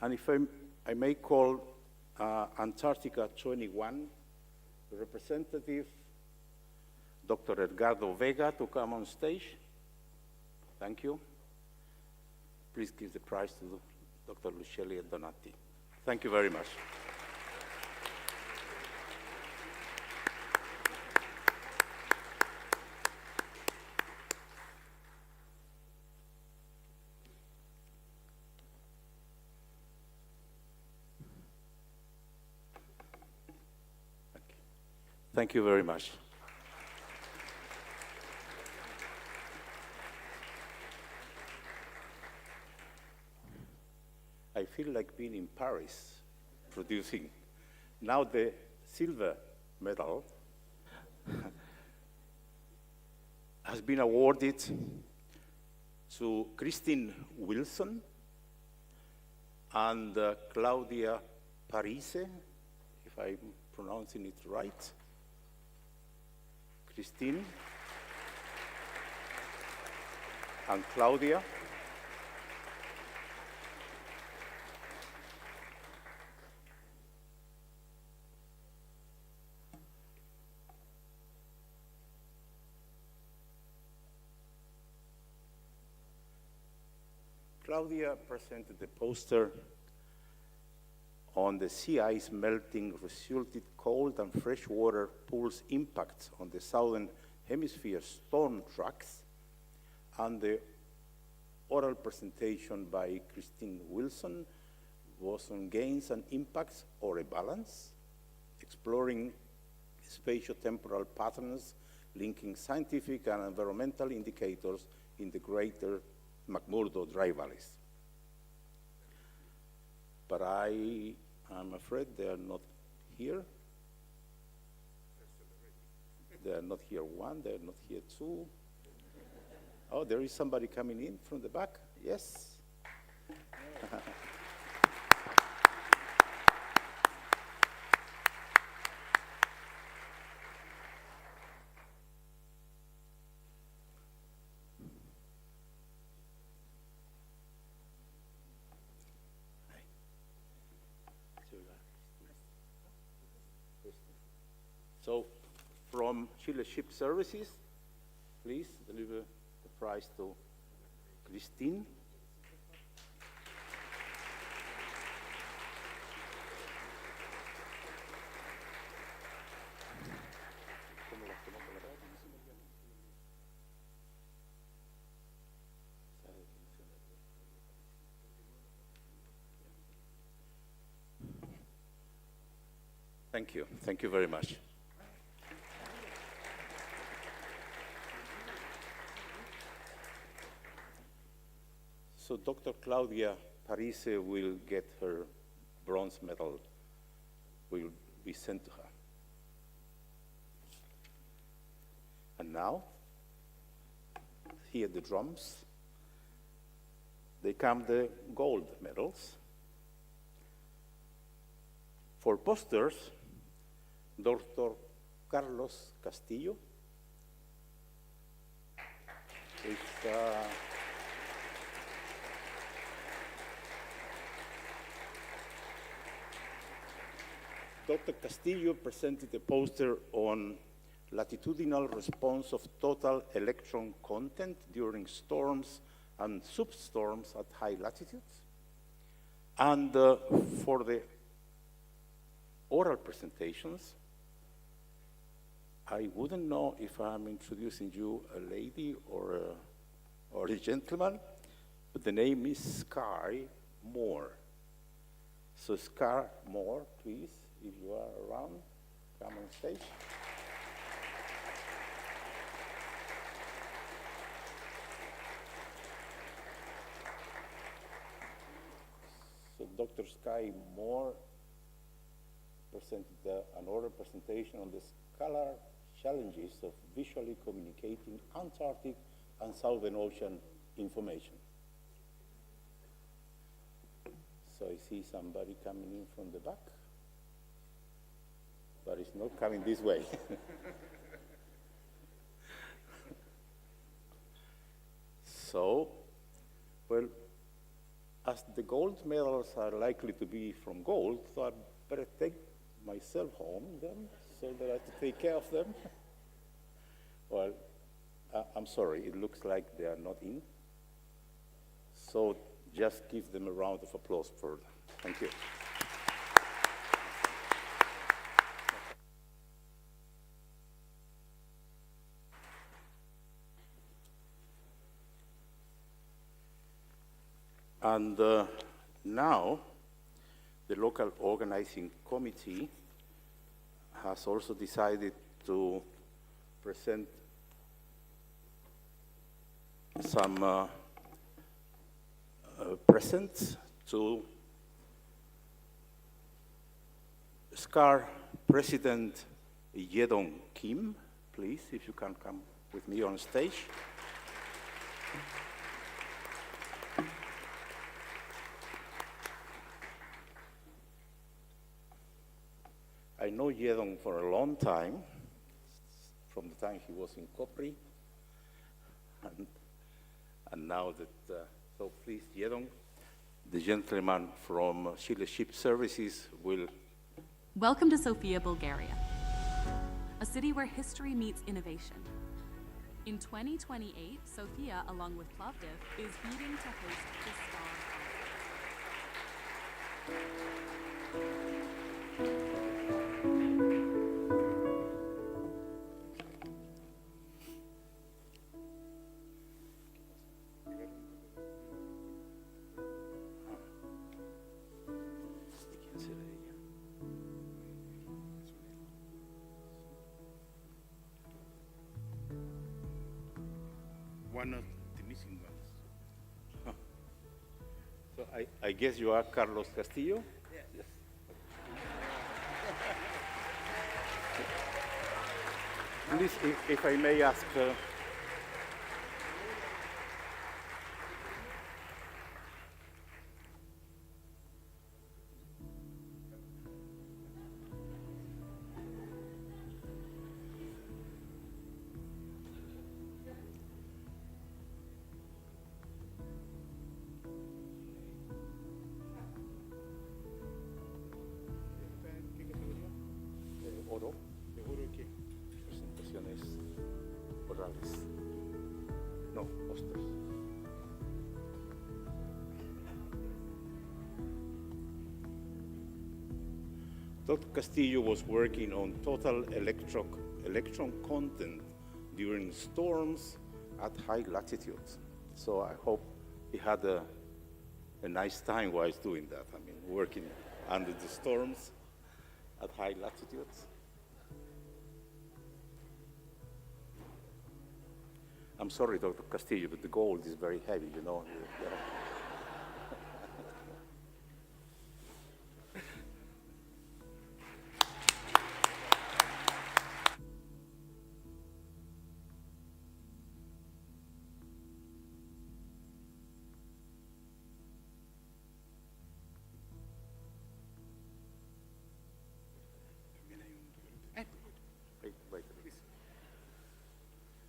And if I may call Antarctica 21 representative, Dr. Edgardo Vega, to come on stage. Thank you. Please give the prize to Dr. Lucelli Donati. Thank you very much. Thank you very much. I feel like being in Paris, producing. Now the silver medal has been awarded to Christine Wilson and Claudia Parise, if I'm pronouncing it right. Christine and Claudia. Claudia presented the poster on the sea ice melting resulted cold and freshwater pools impacts on the southern hemisphere storm tracks, and the oral presentation by Christine Wilson was on gains and impacts or a balance, exploring spatio-temporal patterns linking scientific and environmental indicators in the greater McMurdo dry valleys. But I'm afraid they are not here. They are not here one, they are not here two. Oh, there is somebody coming in from the back. Yes. So, from Chile Ship Services, please deliver the prize to Christine. Thank you. Thank you very much. So Dr. Claudia Parise will get her bronze medal, will be sent to her. And now, here the drums, they come the gold medals. For posters, Dr. Carlos Castillo. Dr. Castillo presented a poster on latitudinal response of total electron content during storms and substorms at high latitudes. And for the oral presentations, I wouldn't know if I'm introducing you a lady or a gentleman, but the name is Sky Moore. So Sky Moore, please, if you are around, come on stage. So Dr. Sky Moore presented an oral presentation on the scalar challenges of visually communicating Antarctic and Southern Ocean information. So I see somebody coming in from the back, but it's not coming this way. So, well, as the gold medals are likely to be from gold, so I'd better take myself home then, so that I have to take care of them. Well, I'm sorry, it looks like they are not in. So just give them a round of applause for them. Thank you. And now, the local organizing committee has also decided to present some presents to SCAR President Yedong Kim. Please, if you can come with me on stage. I know Yedong for a long time, from the time he was in Kopri, and now that, so please, Yedong, the gentleman from Chile Ship Services will. Welcome to Sofia, Bulgaria, a city where history meets innovation. In 2028, Sofia, along with Plovdiv, is bidding to host the SCAR One of the missing ones. So I guess you are Carlos Castillo? Yes. Please, if I may ask, oro, ¿Qué? presentaciones orales. No, pósters. Dr. Castillo was working on total electron content during storms at high latitudes. So I hope he had a nice time while doing that. I mean, working under the storms at high latitudes. I'm sorry, Dr. Castillo, but the gold is very heavy, you know.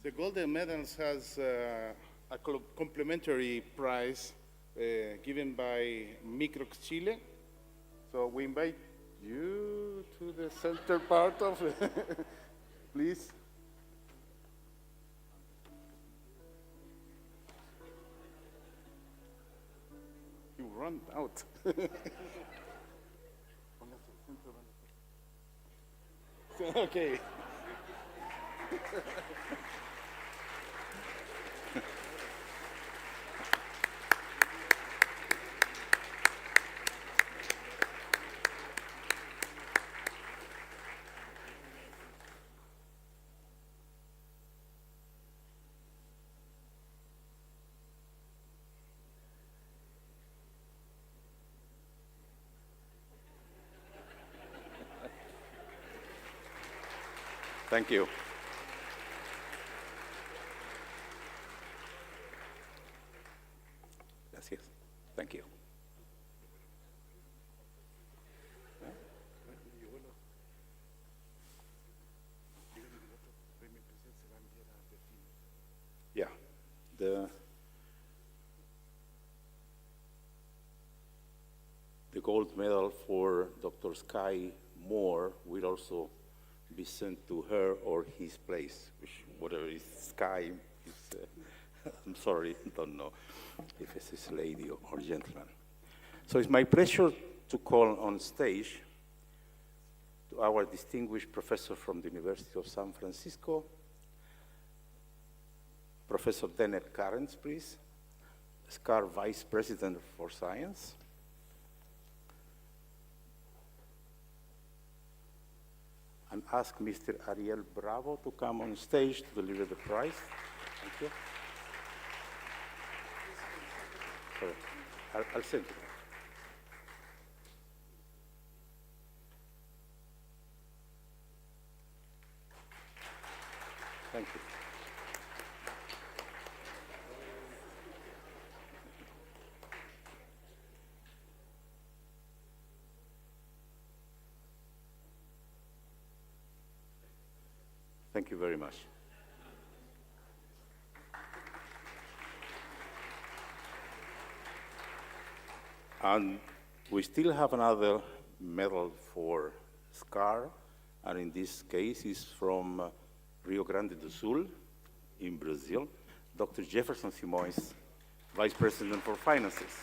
The Golden Medals has a complimentary prize given by Microx Chile. So we invite you to the center part of please. You run out. Okay. Thank you. gold medal for Dr. Sky Moore will also be sent to her or his place, which whatever is Sky is, I'm sorry, don't know if it's a lady or gentleman. So it's my pleasure to call on stage to our distinguished professor from the University of San Francisco, Professor Dennett Carens, please, SCAR Vice President for Science. And ask Mr. Ariel Bravo to come on stage to deliver the prize. Thank you. Sorry, I'll send you. Thank you. Thank you very much. And we still have another medal for SCAR, and in this case is from Rio Grande do Sul in Brazil, Dr. Jefferson Simões, Vice President for Finances.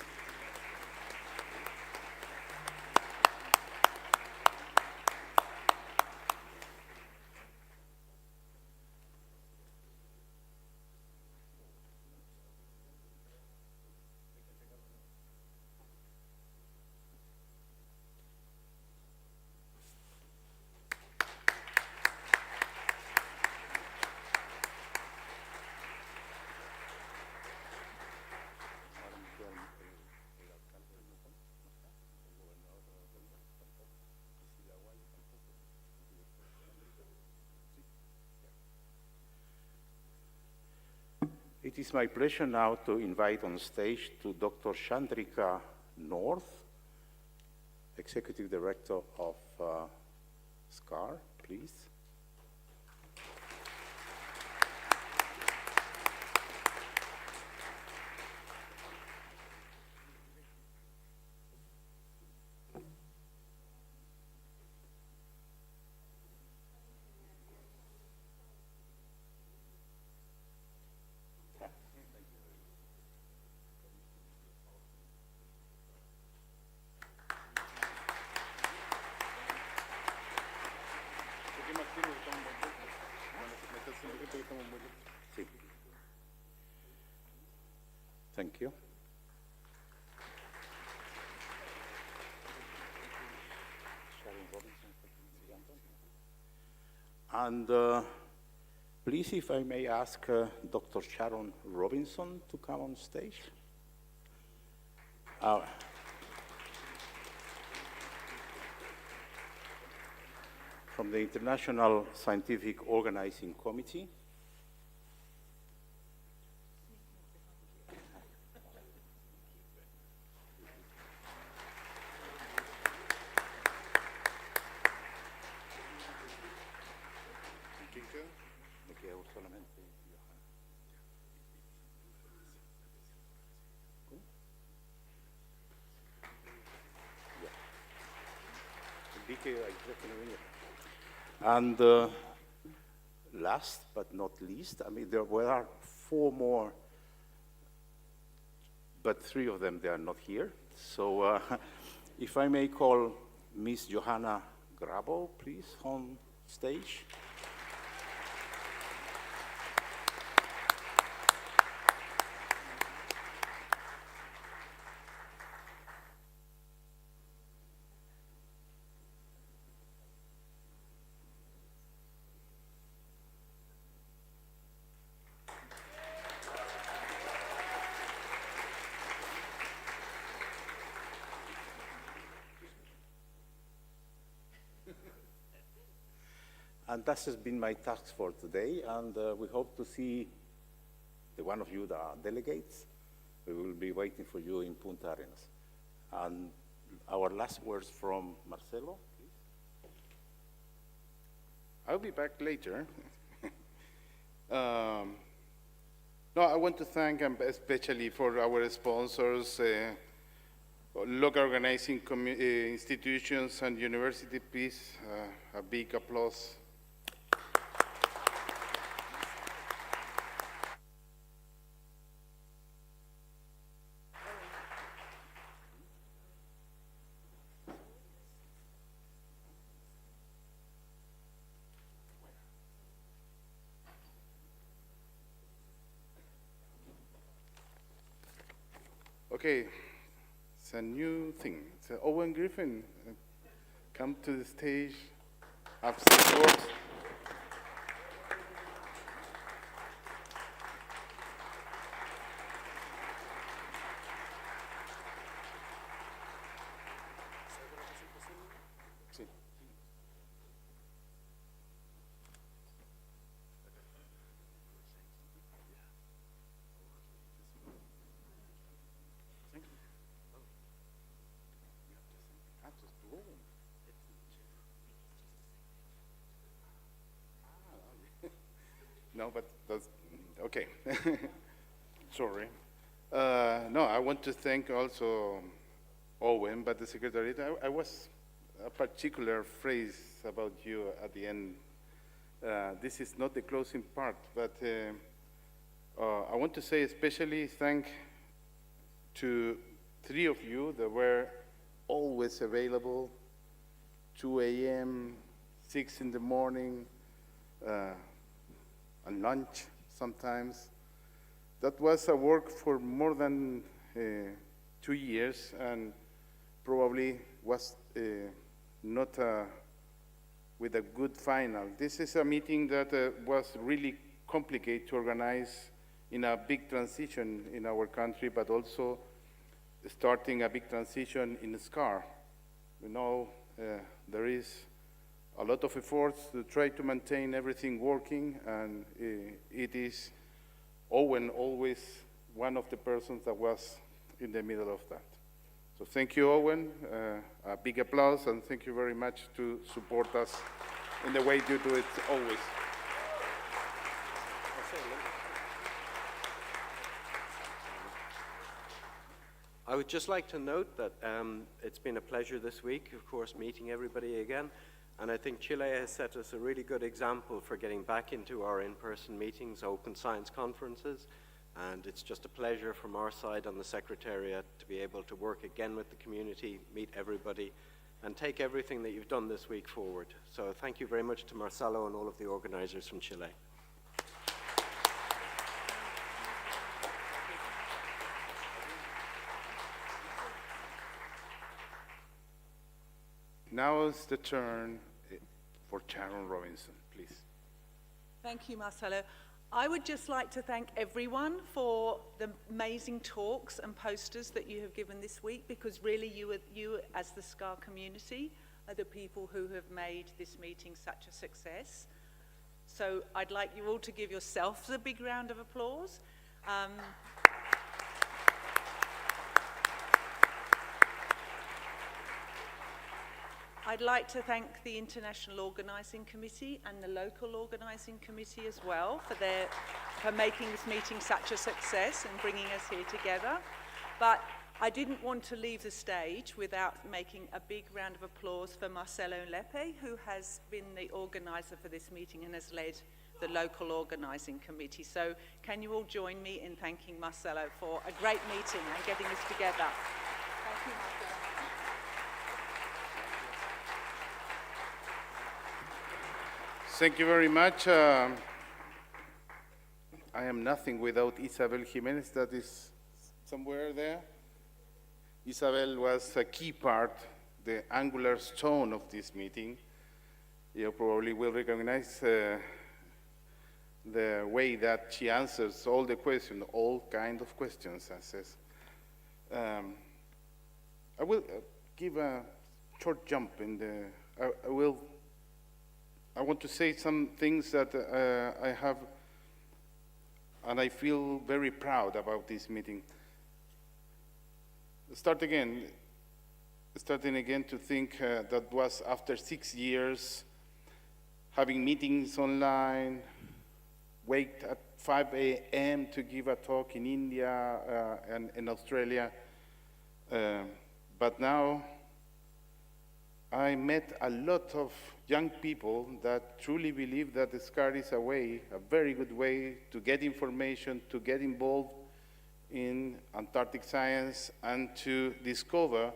It is my pleasure now to invite on stage to Dr. Chandrika North, Executive Director of SCAR, please. Thank you. And please, if I may ask Dr. Sharon Robinson to come on stage. From the International Scientific Organizing Committee. And last but not least, I mean, there were 4 more, but 3 of them, they are not here. So if I may call Miss Johanna Grabo, please, on stage. And that has been my task for today, and we hope to see the one of you that are delegates. We will be waiting for you in Punta Arenas. And our last words from Marcelo, please. I'll be back later. No, I want to thank especially for our sponsors, local organizing institutions and university, please, a big applause. Okay, it's a new thing. It's Owen Griffin. Come to the stage, have some words. Sí. No, but that's, okay. Sorry. No, I want to thank also Owen, but the Secretariat. I was a particular phrase about you at the end. This is not the closing part, but I want to say especially thank to 3 of you that were always available, 2 a.m., 6 in the morning, and lunch sometimes. That was a work for more than 2 years and probably was not with a good final. This is a meeting that was really complicated to organize in a big transition in our country, but also starting a big transition in SCAR. You know, there is a lot of efforts to try to maintain everything working, and it is Owen always one of the persons that was in the middle of that. So thank you, Owen. A big applause, and thank you very much to support us in the way you do it always. I would just like to note that it's been a pleasure this week, of course, meeting everybody again. And I think Chile has set us a really good example for getting back into our in-person meetings, open science conferences. And it's just a pleasure from our side on the Secretariat to be able to work again with the community, meet everybody, and take everything that you've done this week forward. So thank you very much to Marcelo and all of the organizers from Chile. Now is the turn for Sharon Robinson, please. Thank you, Marcelo. I would just like to thank everyone for the amazing talks and posters that you have given this week, because really you as the SCAR community are the people who have made this meeting such a success. So I'd like you all to give yourselves a big round of applause. I'd like to thank the International Organising Committee and the local organising committee as well for making this meeting such a success and bringing us here together. But I didn't want to leave the stage without making a big round of applause for Marcelo Lepe, who has been the organiser for this meeting and has led the local organising committee. So can you all join me in thanking Marcelo for a great meeting and getting us together? Thank you, Marcelo. Thank you very much. I am nothing without Isabel Jimenez, that is somewhere there. Isabel was a key part, the angular stone of this meeting. You probably will recognize the way that she answers all the questions, all kinds of questions, I says. I will give a short jump in the, I want to say some things that I have, and I feel very proud about this meeting. Starting again to think that was after 6 years, having meetings online, wake at 5 a.m. to give a talk in India and in Australia. but now I met a lot of young people that truly believe that the SCAR is a very good way to get information, to get involved in Antarctic science, and to discover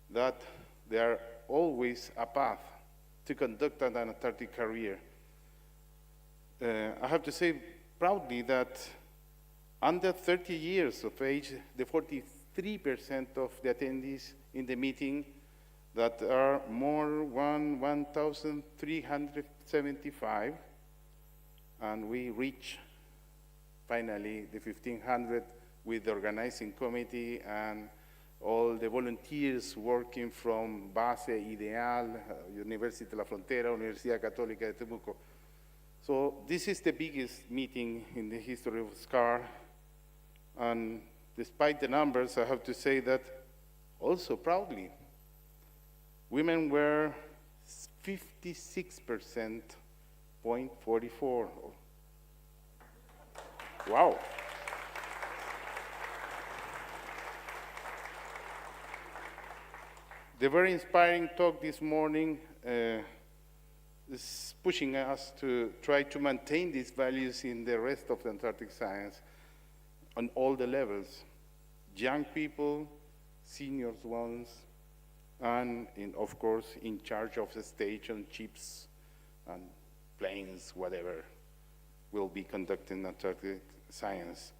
that there are always a path to conduct an Antarctic career. I have to say proudly that under 30 years of age, the 43% of the attendees in the meeting that are more than 1,375, and we reach finally the 1,500 with the organizing committee and all the volunteers working from Base, Ideal, Universidad de la Frontera, Universidad Católica de Temuco. So this is the biggest meeting in the history of SCAR, and despite the numbers, I have to say that also proudly, women were 56.44. Wow. The very inspiring talk this morning is pushing us to try to maintain these values in the rest of the Antarctic science on all the levels. Young people, senior ones, and of course in charge of the station, ships and planes, whatever will be conducting Antarctic science.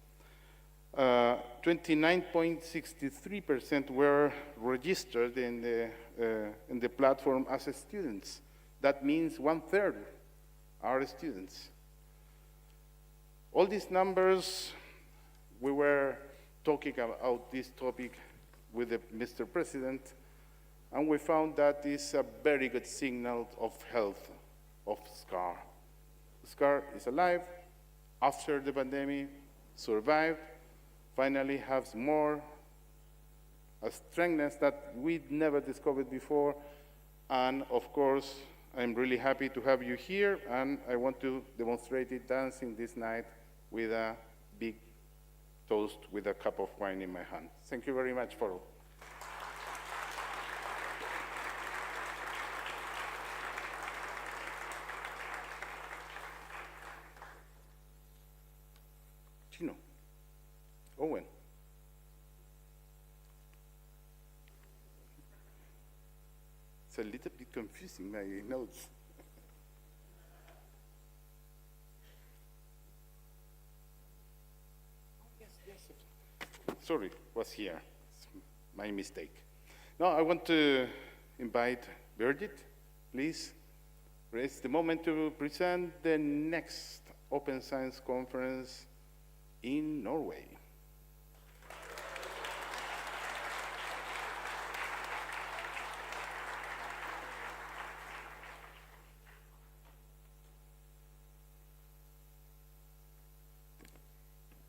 29.63% were registered in the platform as students. That means 1/3 are students. All these numbers, we were talking about this topic with Mr. President, and we found that is a very good signal of health of SCAR. SCAR is alive after the pandemic, survived, finally has more strengthness that we never discovered before, and of course, I'm really happy to have you here, and I want to demonstrate it dancing this night with a big toast with a cup of wine in my hand. Thank you very much for all. Chino. Owen. It's a little bit confusing, my notes. Sorry, was here. It's my mistake. Now I want to invite Birgit, please. It's the moment to present the next Open Science Conference in Norway.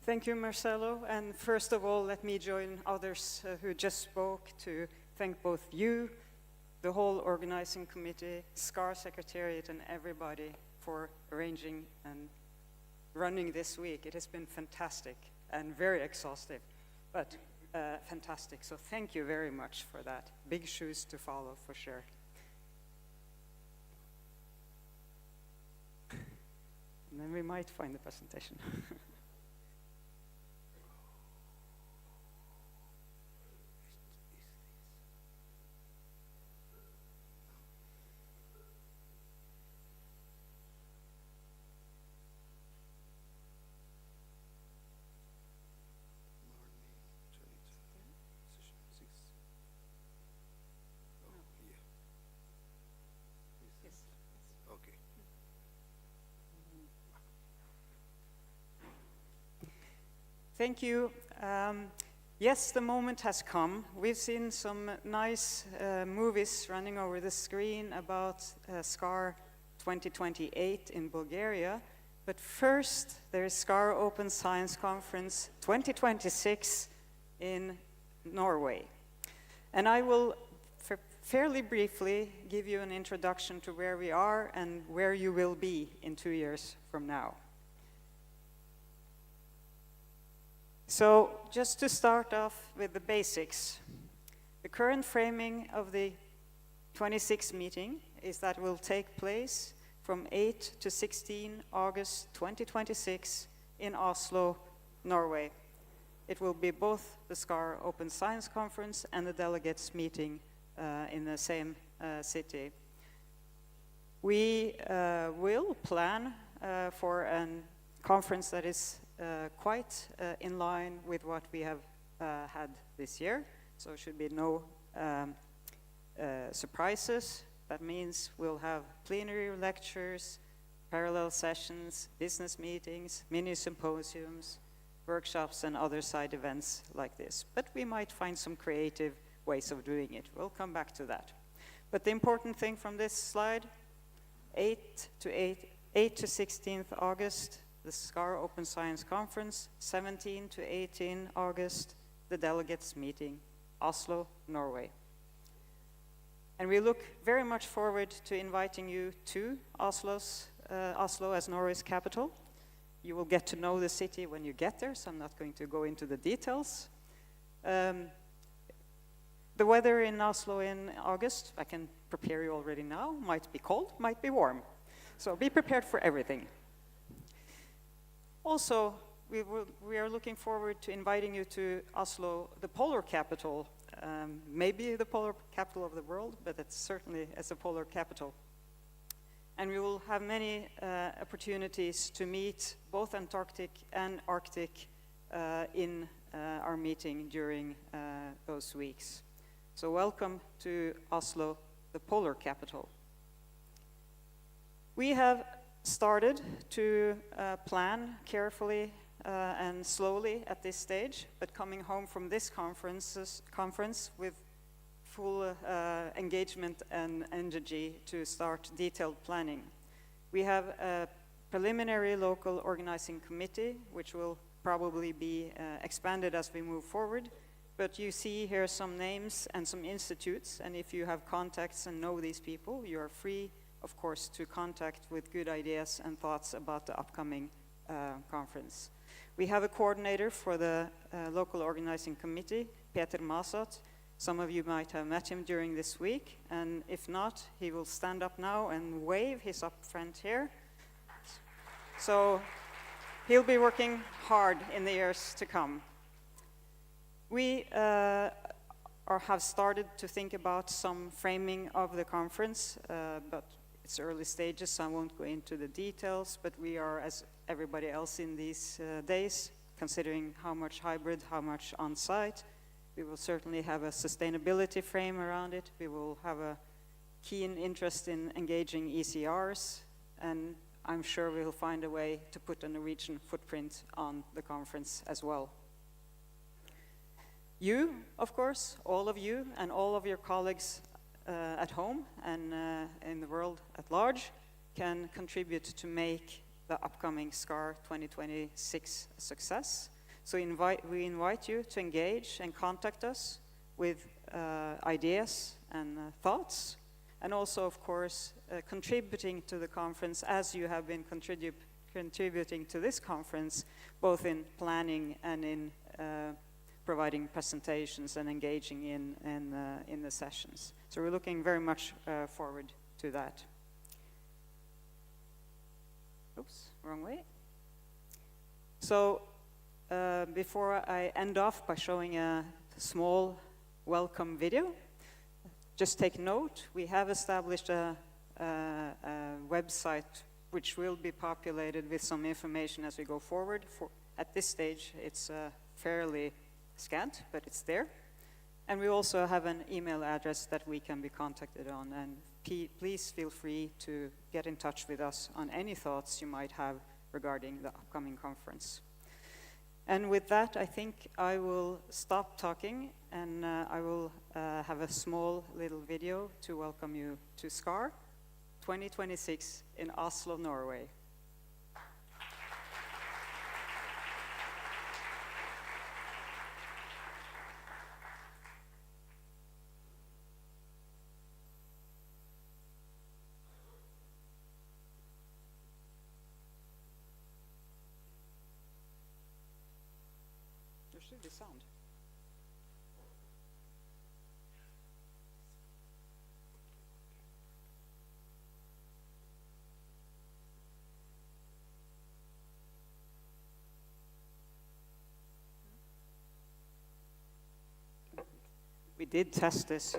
Thank you, Marcelo. And first of all, let me join others who just spoke to thank both you, the whole organizing committee, SCAR Secretariat, and everybody for arranging and running this week. It has been fantastic and very exhaustive, but fantastic. So thank you very much for that. Big shoes to follow, for sure. And then we might find the presentation. Thank you. Yes, the moment has come. We've seen some nice movies running over the screen about SCAR 2028 in Bulgaria. But first, there is SCAR Open Science Conference 2026 in Norway. And I will fairly briefly give you an introduction to where we are and where you will be in 2 years from now. So just to start off with the basics, The current framing of the 26th meeting is that it will take place from 8 to 16 August 2026 in Oslo, Norway. It will be both the SCAR Open Science Conference and the delegates meeting in the same city. We will plan for a conference that is quite in line with what we have had this year, so there should be no surprises. That means we'll have plenary lectures, parallel sessions, business meetings, mini symposiums, workshops, and other side events like this. But we might find some creative ways of doing it. We'll come back to that. But the important thing from this slide, 8 to 16th August, the SCAR Open Science Conference, 17 to 18 August, the delegates meeting, Oslo, Norway. And we look very much forward to inviting you to Oslo as Norway's capital. You will get to know the city when you get there, so I'm not going to go into the details. The weather in Oslo in August, I can prepare you already now, might be cold, might be warm. So be prepared for everything. Also, we are looking forward to inviting you to Oslo, the polar capital. Maybe the polar capital of the world, but it's certainly as a polar capital. And we will have many opportunities to meet both Antarctic and Arctic in our meeting during those weeks. So welcome to Oslo, the polar capital. We have started to plan carefully and slowly at this stage, but coming home from this conference with full engagement and energy to start detailed planning. We have a preliminary local organizing committee, which will probably be expanded as we move forward. But you see here some names and some institutes, and if you have contacts and know these people, you are free, of course, to contact with good ideas and thoughts about the upcoming conference. We have a coordinator for the local organizing committee, Peter Masat. Some of you might have met him during this week, and if not, he will stand up now and wave his up front here. So he'll be working hard in the years to come. We have started to think about some framing of the conference, but it's early stages, so I won't go into the details, but we are, as everybody else in these days, considering how much hybrid, how much on-site. We will certainly have a sustainability frame around it. We will have a keen interest in engaging ECRs, and I'm sure we'll find a way to put a Norwegian footprint on the conference as well. You, of course, all of you and all of your colleagues at home and in the world at large can contribute to make the upcoming SCAR 2026 a success. So we invite you to engage and contact us with ideas and thoughts, and also, of course, contributing to the conference as you have been contributing to this conference, both in planning and in providing presentations and engaging in the sessions. So we're looking very much forward to that. Oops, wrong way. So before I end off by showing a small welcome video, just take note, we have established a website which will be populated with some information as we go forward. At this stage, it's fairly scant, but it's there. And we also have an email address that we can be contacted on, and please feel free to get in touch with us on any thoughts you might have regarding the upcoming conference. And with that, I think I will stop talking, and I will have a small little video to welcome you to SCAR 2026 in Oslo, Norway. There should be sound. did test this.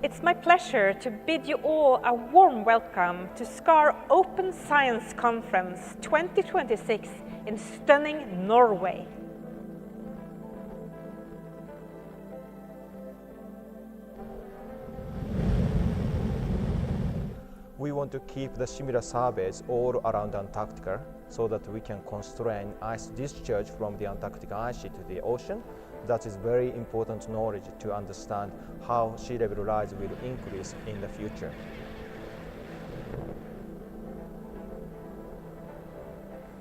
It's my pleasure to bid you all a warm welcome to SCAR Open Science Conference 2026 in stunning Norway. We want to keep the similar surveys all around Antarctica so that we can constrain ice discharge from the Antarctic ice sheet to the ocean. That is very important knowledge to understand how sea level rise will increase in the future.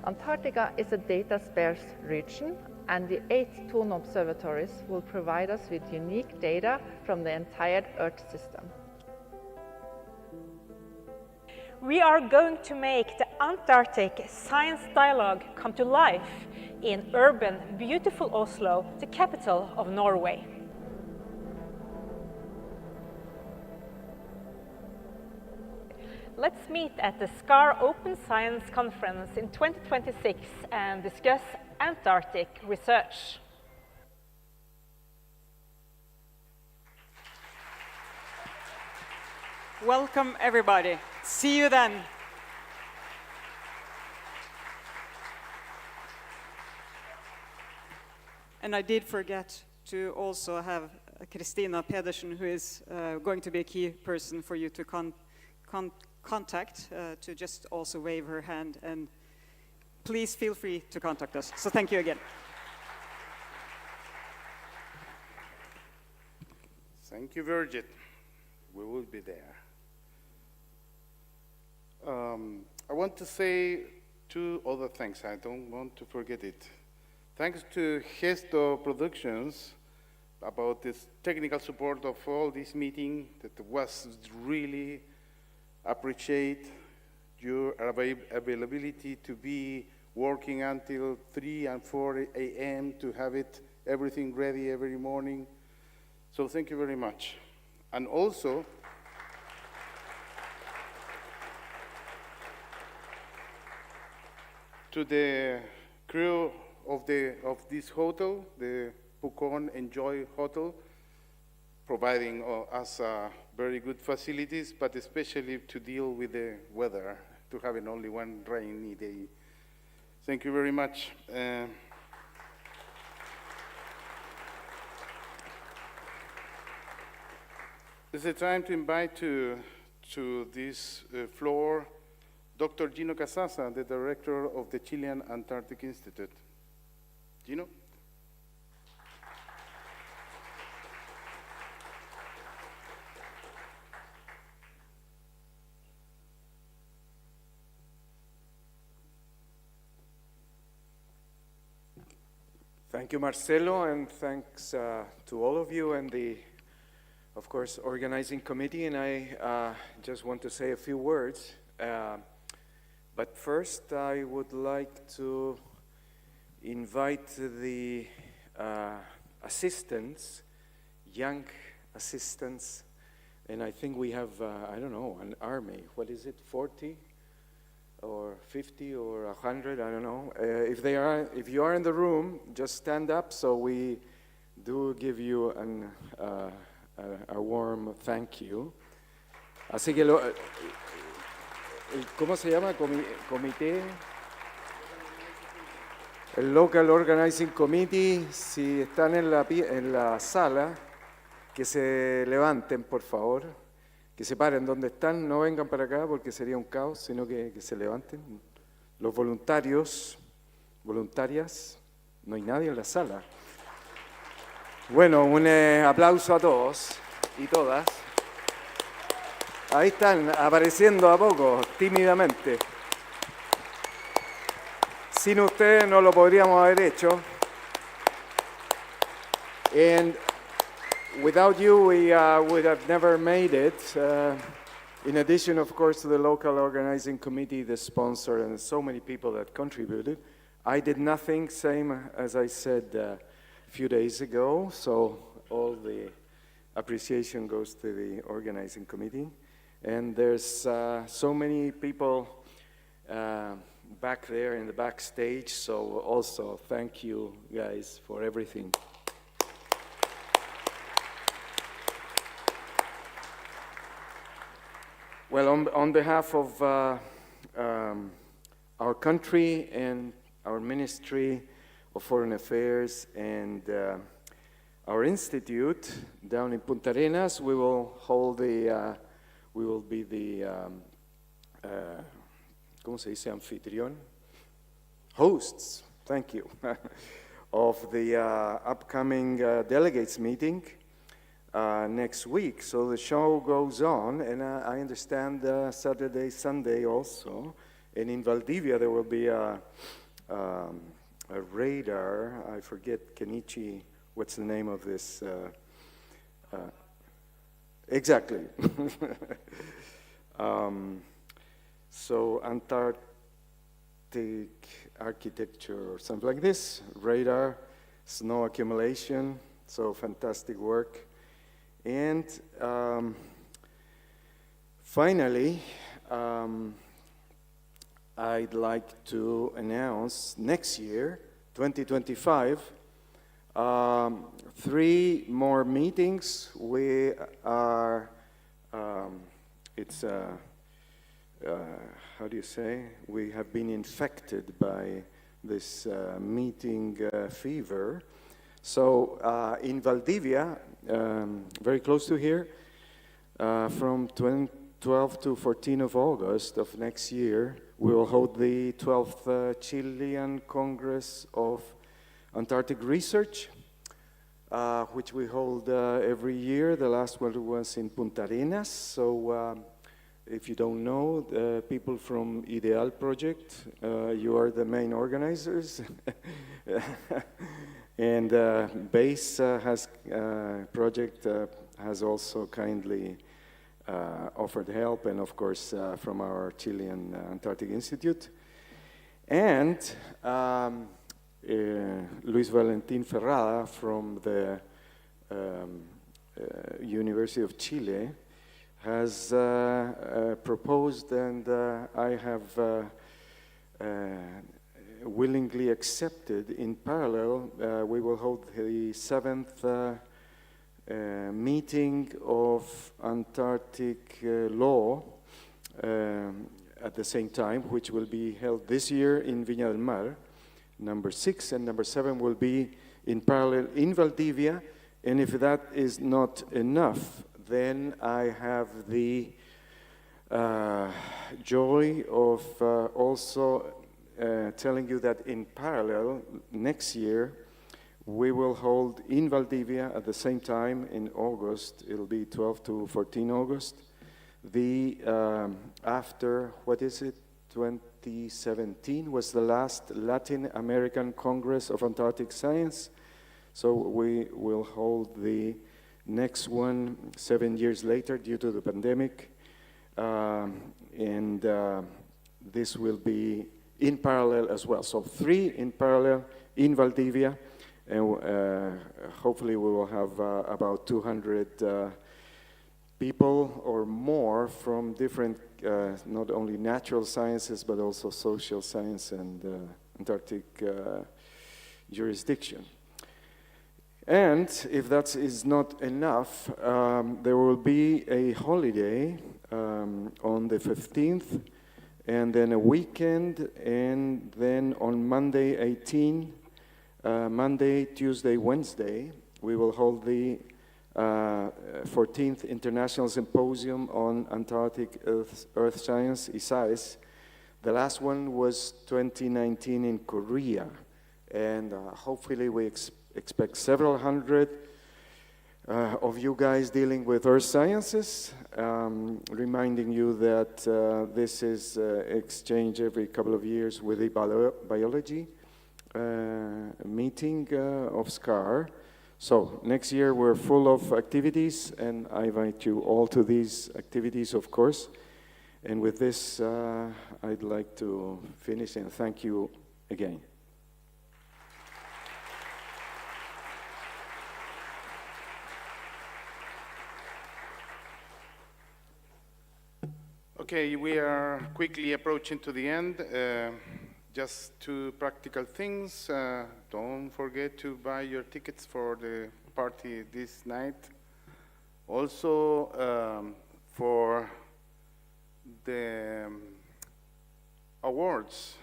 Antarctica is a data-sparse region, and the 8 Thon observatories will provide us with unique data from the entire Earth system. We are going to make the Antarctic Science Dialogue come to life in urban, beautiful Oslo, the capital of Norway. Let's meet at the SCAR Open Science Conference in 2026 and discuss Antarctic research. Welcome, everybody. See you then. And I did forget to also have Kristina Pedersen, who is going to be a key person for you to contact, to just also wave her hand. And please feel free to contact us. So thank you again. Thank you, Virgit. We will be there. I want to say 2 other things. I don't want to forget it. Thanks to Gesto Productions about this technical support of all this meeting that was really appreciate your availability to be working until 3 and 4 a.m. to have everything ready every morning. So thank you very much. And also, to the crew of this hotel, the Pucón Enjoy Hotel, providing us very good facilities, but especially to deal with the weather, to having only one rainy day. Thank you very much. It's a time to invite to this floor Dr. Gino Casasa, the director of the Chilean Antarctic Institute. Gino? Thank you, Marcelo, and thanks to all of you and the, of course, organizing committee. And I just want to say a few words. But first, I would like to invite the assistants, young assistants, and I think we have, I don't know, an army. What is it, 40 or 50 or 100? I don't know. If you are in the room, just stand up so we do give you a warm thank you. Así que ¿cómo se llama? Comité. El Local Organizing Committee, si están en la sala, que se levanten, por favor, que se paren donde están, no vengan para acá porque sería un caos, sino que se levanten. Los voluntarios, voluntarias, no hay nadie en la sala. Bueno, un aplauso a todos y todas. Ahí están, apareciendo a poco, tímidamente. Sin ustedes no lo podríamos haber hecho. And without you, we would have never made it. In addition, of course, to the local organizing committee, the sponsor, and so many people that contributed. I did nothing, same as I said few days ago, so all the appreciation goes to the organizing committee. And there's so many people back there in the backstage, so also thank you guys for everything. Well, on behalf of our country and our Ministry of Foreign Affairs and our institute down in Punta Arenas, we will hold the, we will be the, ¿cómo se dice? Anfitrión? Hosts, thank you, of the upcoming delegates meeting next week. So the show goes on, and I understand Saturday, Sunday also. And in Valdivia, there will be a radar. I forget, Kenichi, what's the name of this? Exactly. So Antarctic architecture or something like this, radar, snow accumulation, so fantastic work. And finally, I'd like to announce next year, 2025, 3 more meetings. We are, it's how do you say? We have been infected by this meeting fever. So in Valdivia, very close to here, from 12 to 14 of August of next year, we will hold the 12th Chilean Congress of Antarctic Research, which we hold every year. The last one was in Punta Arenas. So if you don't know, the people from Ideal Project, you are the main organizers. And BASE has project has also kindly offered help, and of course from our Chilean Antarctic Institute. And Luis Valentin Ferrada from the University of Chile has proposed, and I have willingly accepted. In parallel, we will hold the 7th meeting of Antarctic law at the same time, which will be held this year in Viña del Mar. Number 6 and number 7 will be in parallel in Valdivia. And if that is not enough, then I have the joy of also telling you that in parallel, next year, we will hold in Valdivia at the same time in August, it'll be 12 to 14 August, the, after, what is it, 2017 was the last Latin American Congress of Antarctic Science. So we will hold the next one 7 years later due to the pandemic. And this will be in parallel as well. So 3 in parallel in Valdivia. And hopefully we will have about 200 people or more from different, not only natural sciences, but also social science and Antarctic jurisdiction. And if that is not enough, there will be a holiday on the 15th, and then a weekend, and then on Monday 18, Monday, Tuesday, Wednesday, we will hold the 14th International Symposium on Antarctic Earth Science, ISAES. The last one was 2019 in Korea, and hopefully we expect several hundred of you guys dealing with earth sciences, reminding you that this is exchanged every couple of years with the biology meeting of SCAR. So next year we're full of activities, and I invite you all to these activities, of course. And with this, I'd like to finish and thank you again. Okay, we are quickly approaching to the end. Just two practical things. Don't forget to buy your tickets for the party this night. Also, for the awards,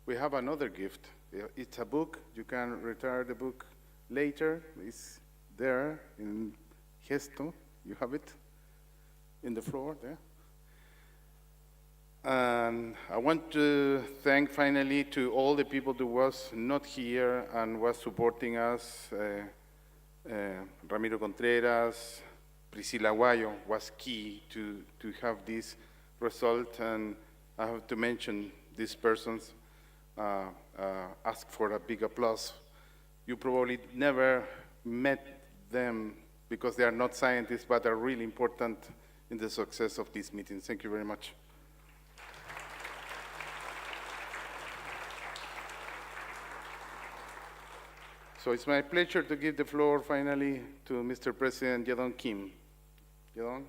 we have another gift. It's a book. You can retire the book later. It's there in Gesto. You have it in the floor there. And I want to thank finally to all the people who was not here and was supporting us. Ramiro Contreras, Priscila Guayo was key to have this result, and I have to mention these persons, ask for a big applause. You probably never met them because they are not scientists, but are really important in the success of this meeting. Thank you very much. So it's my pleasure to give the floor finally to Mr. President Yedon Kim. Yedon?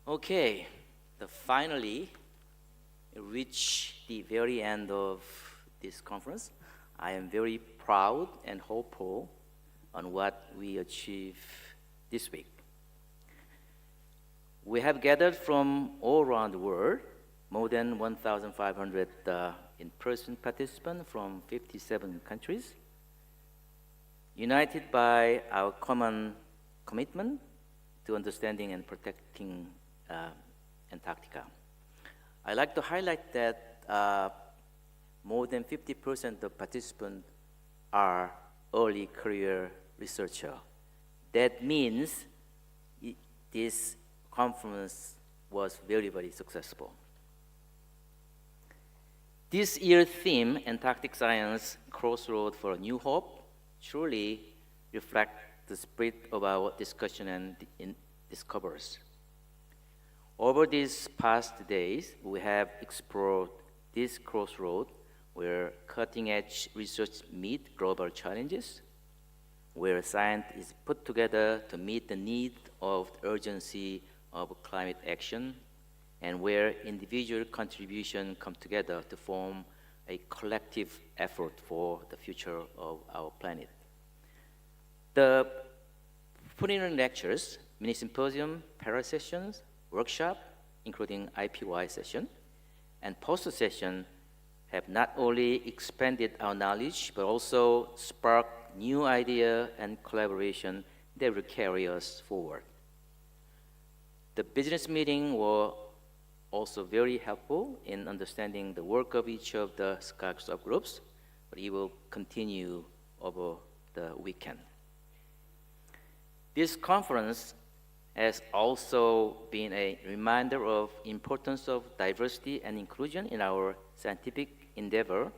Okay, finally reached the very end of this conference. I am very proud and hopeful on what we achieved this week. We have gathered from all around the world, more than 1,500 in-person participants from 57 countries, united by our common commitment to understanding and protecting Antarctica. I'd like to highlight that more than 50% of participants are early career researchers. That means this conference was very, very successful. This year's theme, Antarctic Science Crossroad for a New Hope, truly reflects the spirit of our discussion and discoveries. Over these past days, we have explored this crossroad where cutting-edge research meets global challenges, where science is put together to meet the need of the urgency of climate action, and where individual contributions come together to form a collective effort for the future of our planet. The plenary lectures, mini symposium, para sessions, workshop, including IPY session, and poster session have not only expanded our knowledge, but also sparked new ideas and collaboration that will carry us forward. The business meeting were also very helpful in understanding the work of each of the SCAR subgroups, but it will continue over the weekend. This conference has also been a reminder of the importance of diversity and inclusion in our scientific endeavor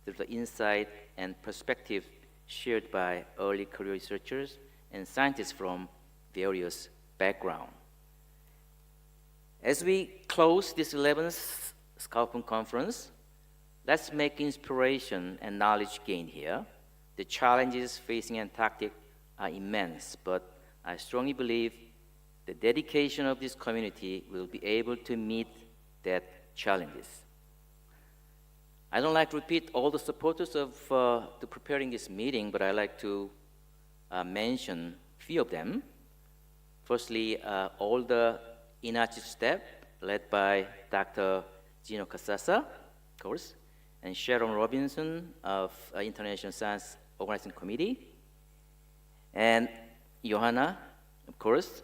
through the insight and perspective shared by early career researchers and scientists from various backgrounds. As we close this 11th SCARPON conference, let's make inspiration and knowledge gain here. The challenges facing Antarctic are immense, but I strongly believe the dedication of this community will be able to meet that challenges. I don't like to repeat all the supporters of preparing this meeting, but I like to mention a few of them. Firstly, all the INACHI staff, led by Dr. Gino Casassa, of course, and Sharon Robinson of International Science Organizing Committee, and Johanna, of course,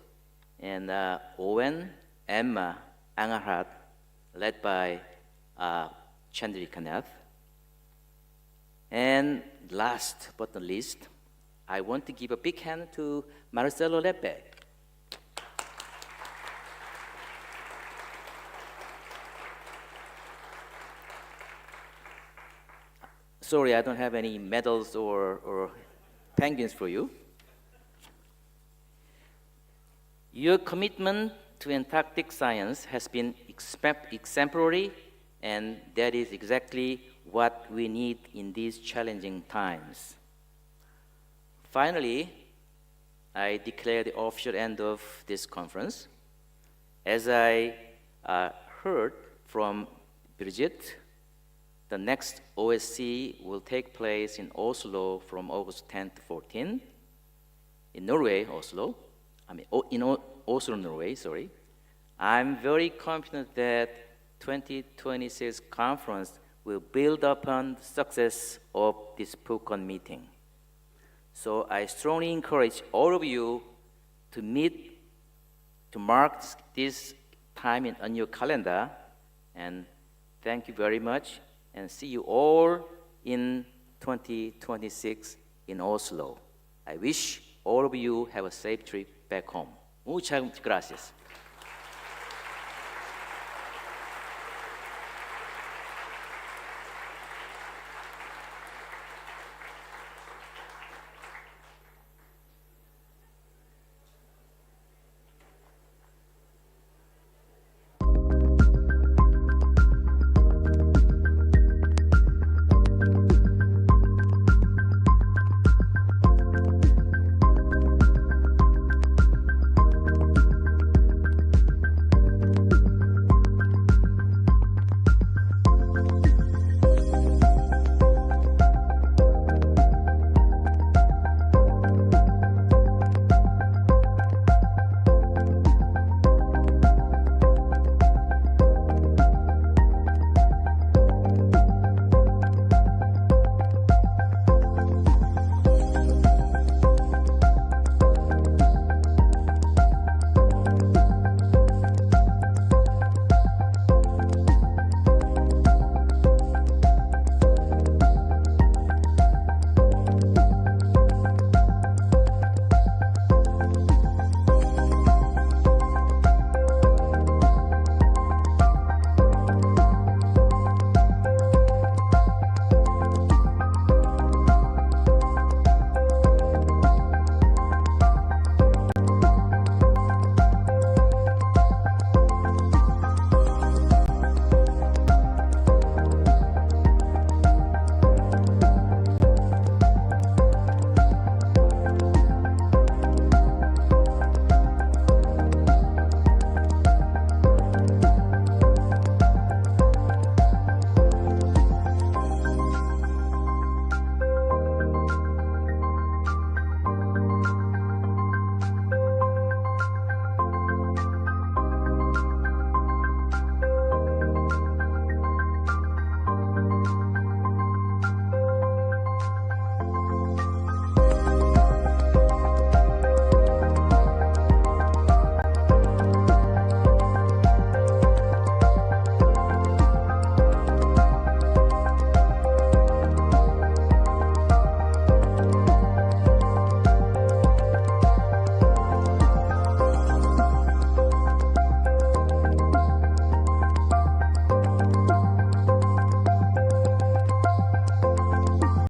and Owen, Emma, Angarhat, led by Chandrika Nath. And last but not least, I want to give a big hand to Marcelo Lepe. Sorry, I don't have any medals or penguins for you. Your commitment to Antarctic science has been exemplary, and that is exactly what we need in these challenging times. Finally, I declare the official end of this conference. As I heard from Brigitte, the next OSC will take place in Oslo from August 10 to 14. In Norway, Oslo. Oslo, Norway, sorry. I'm very confident that 2026 conference will build upon the success of this POCON meeting. So I strongly encourage all of you to meet, to mark this time on your calendar, and thank you very much, and see you all in 2026 in Oslo. I wish all of you have a safe trip back home. Muchas gracias.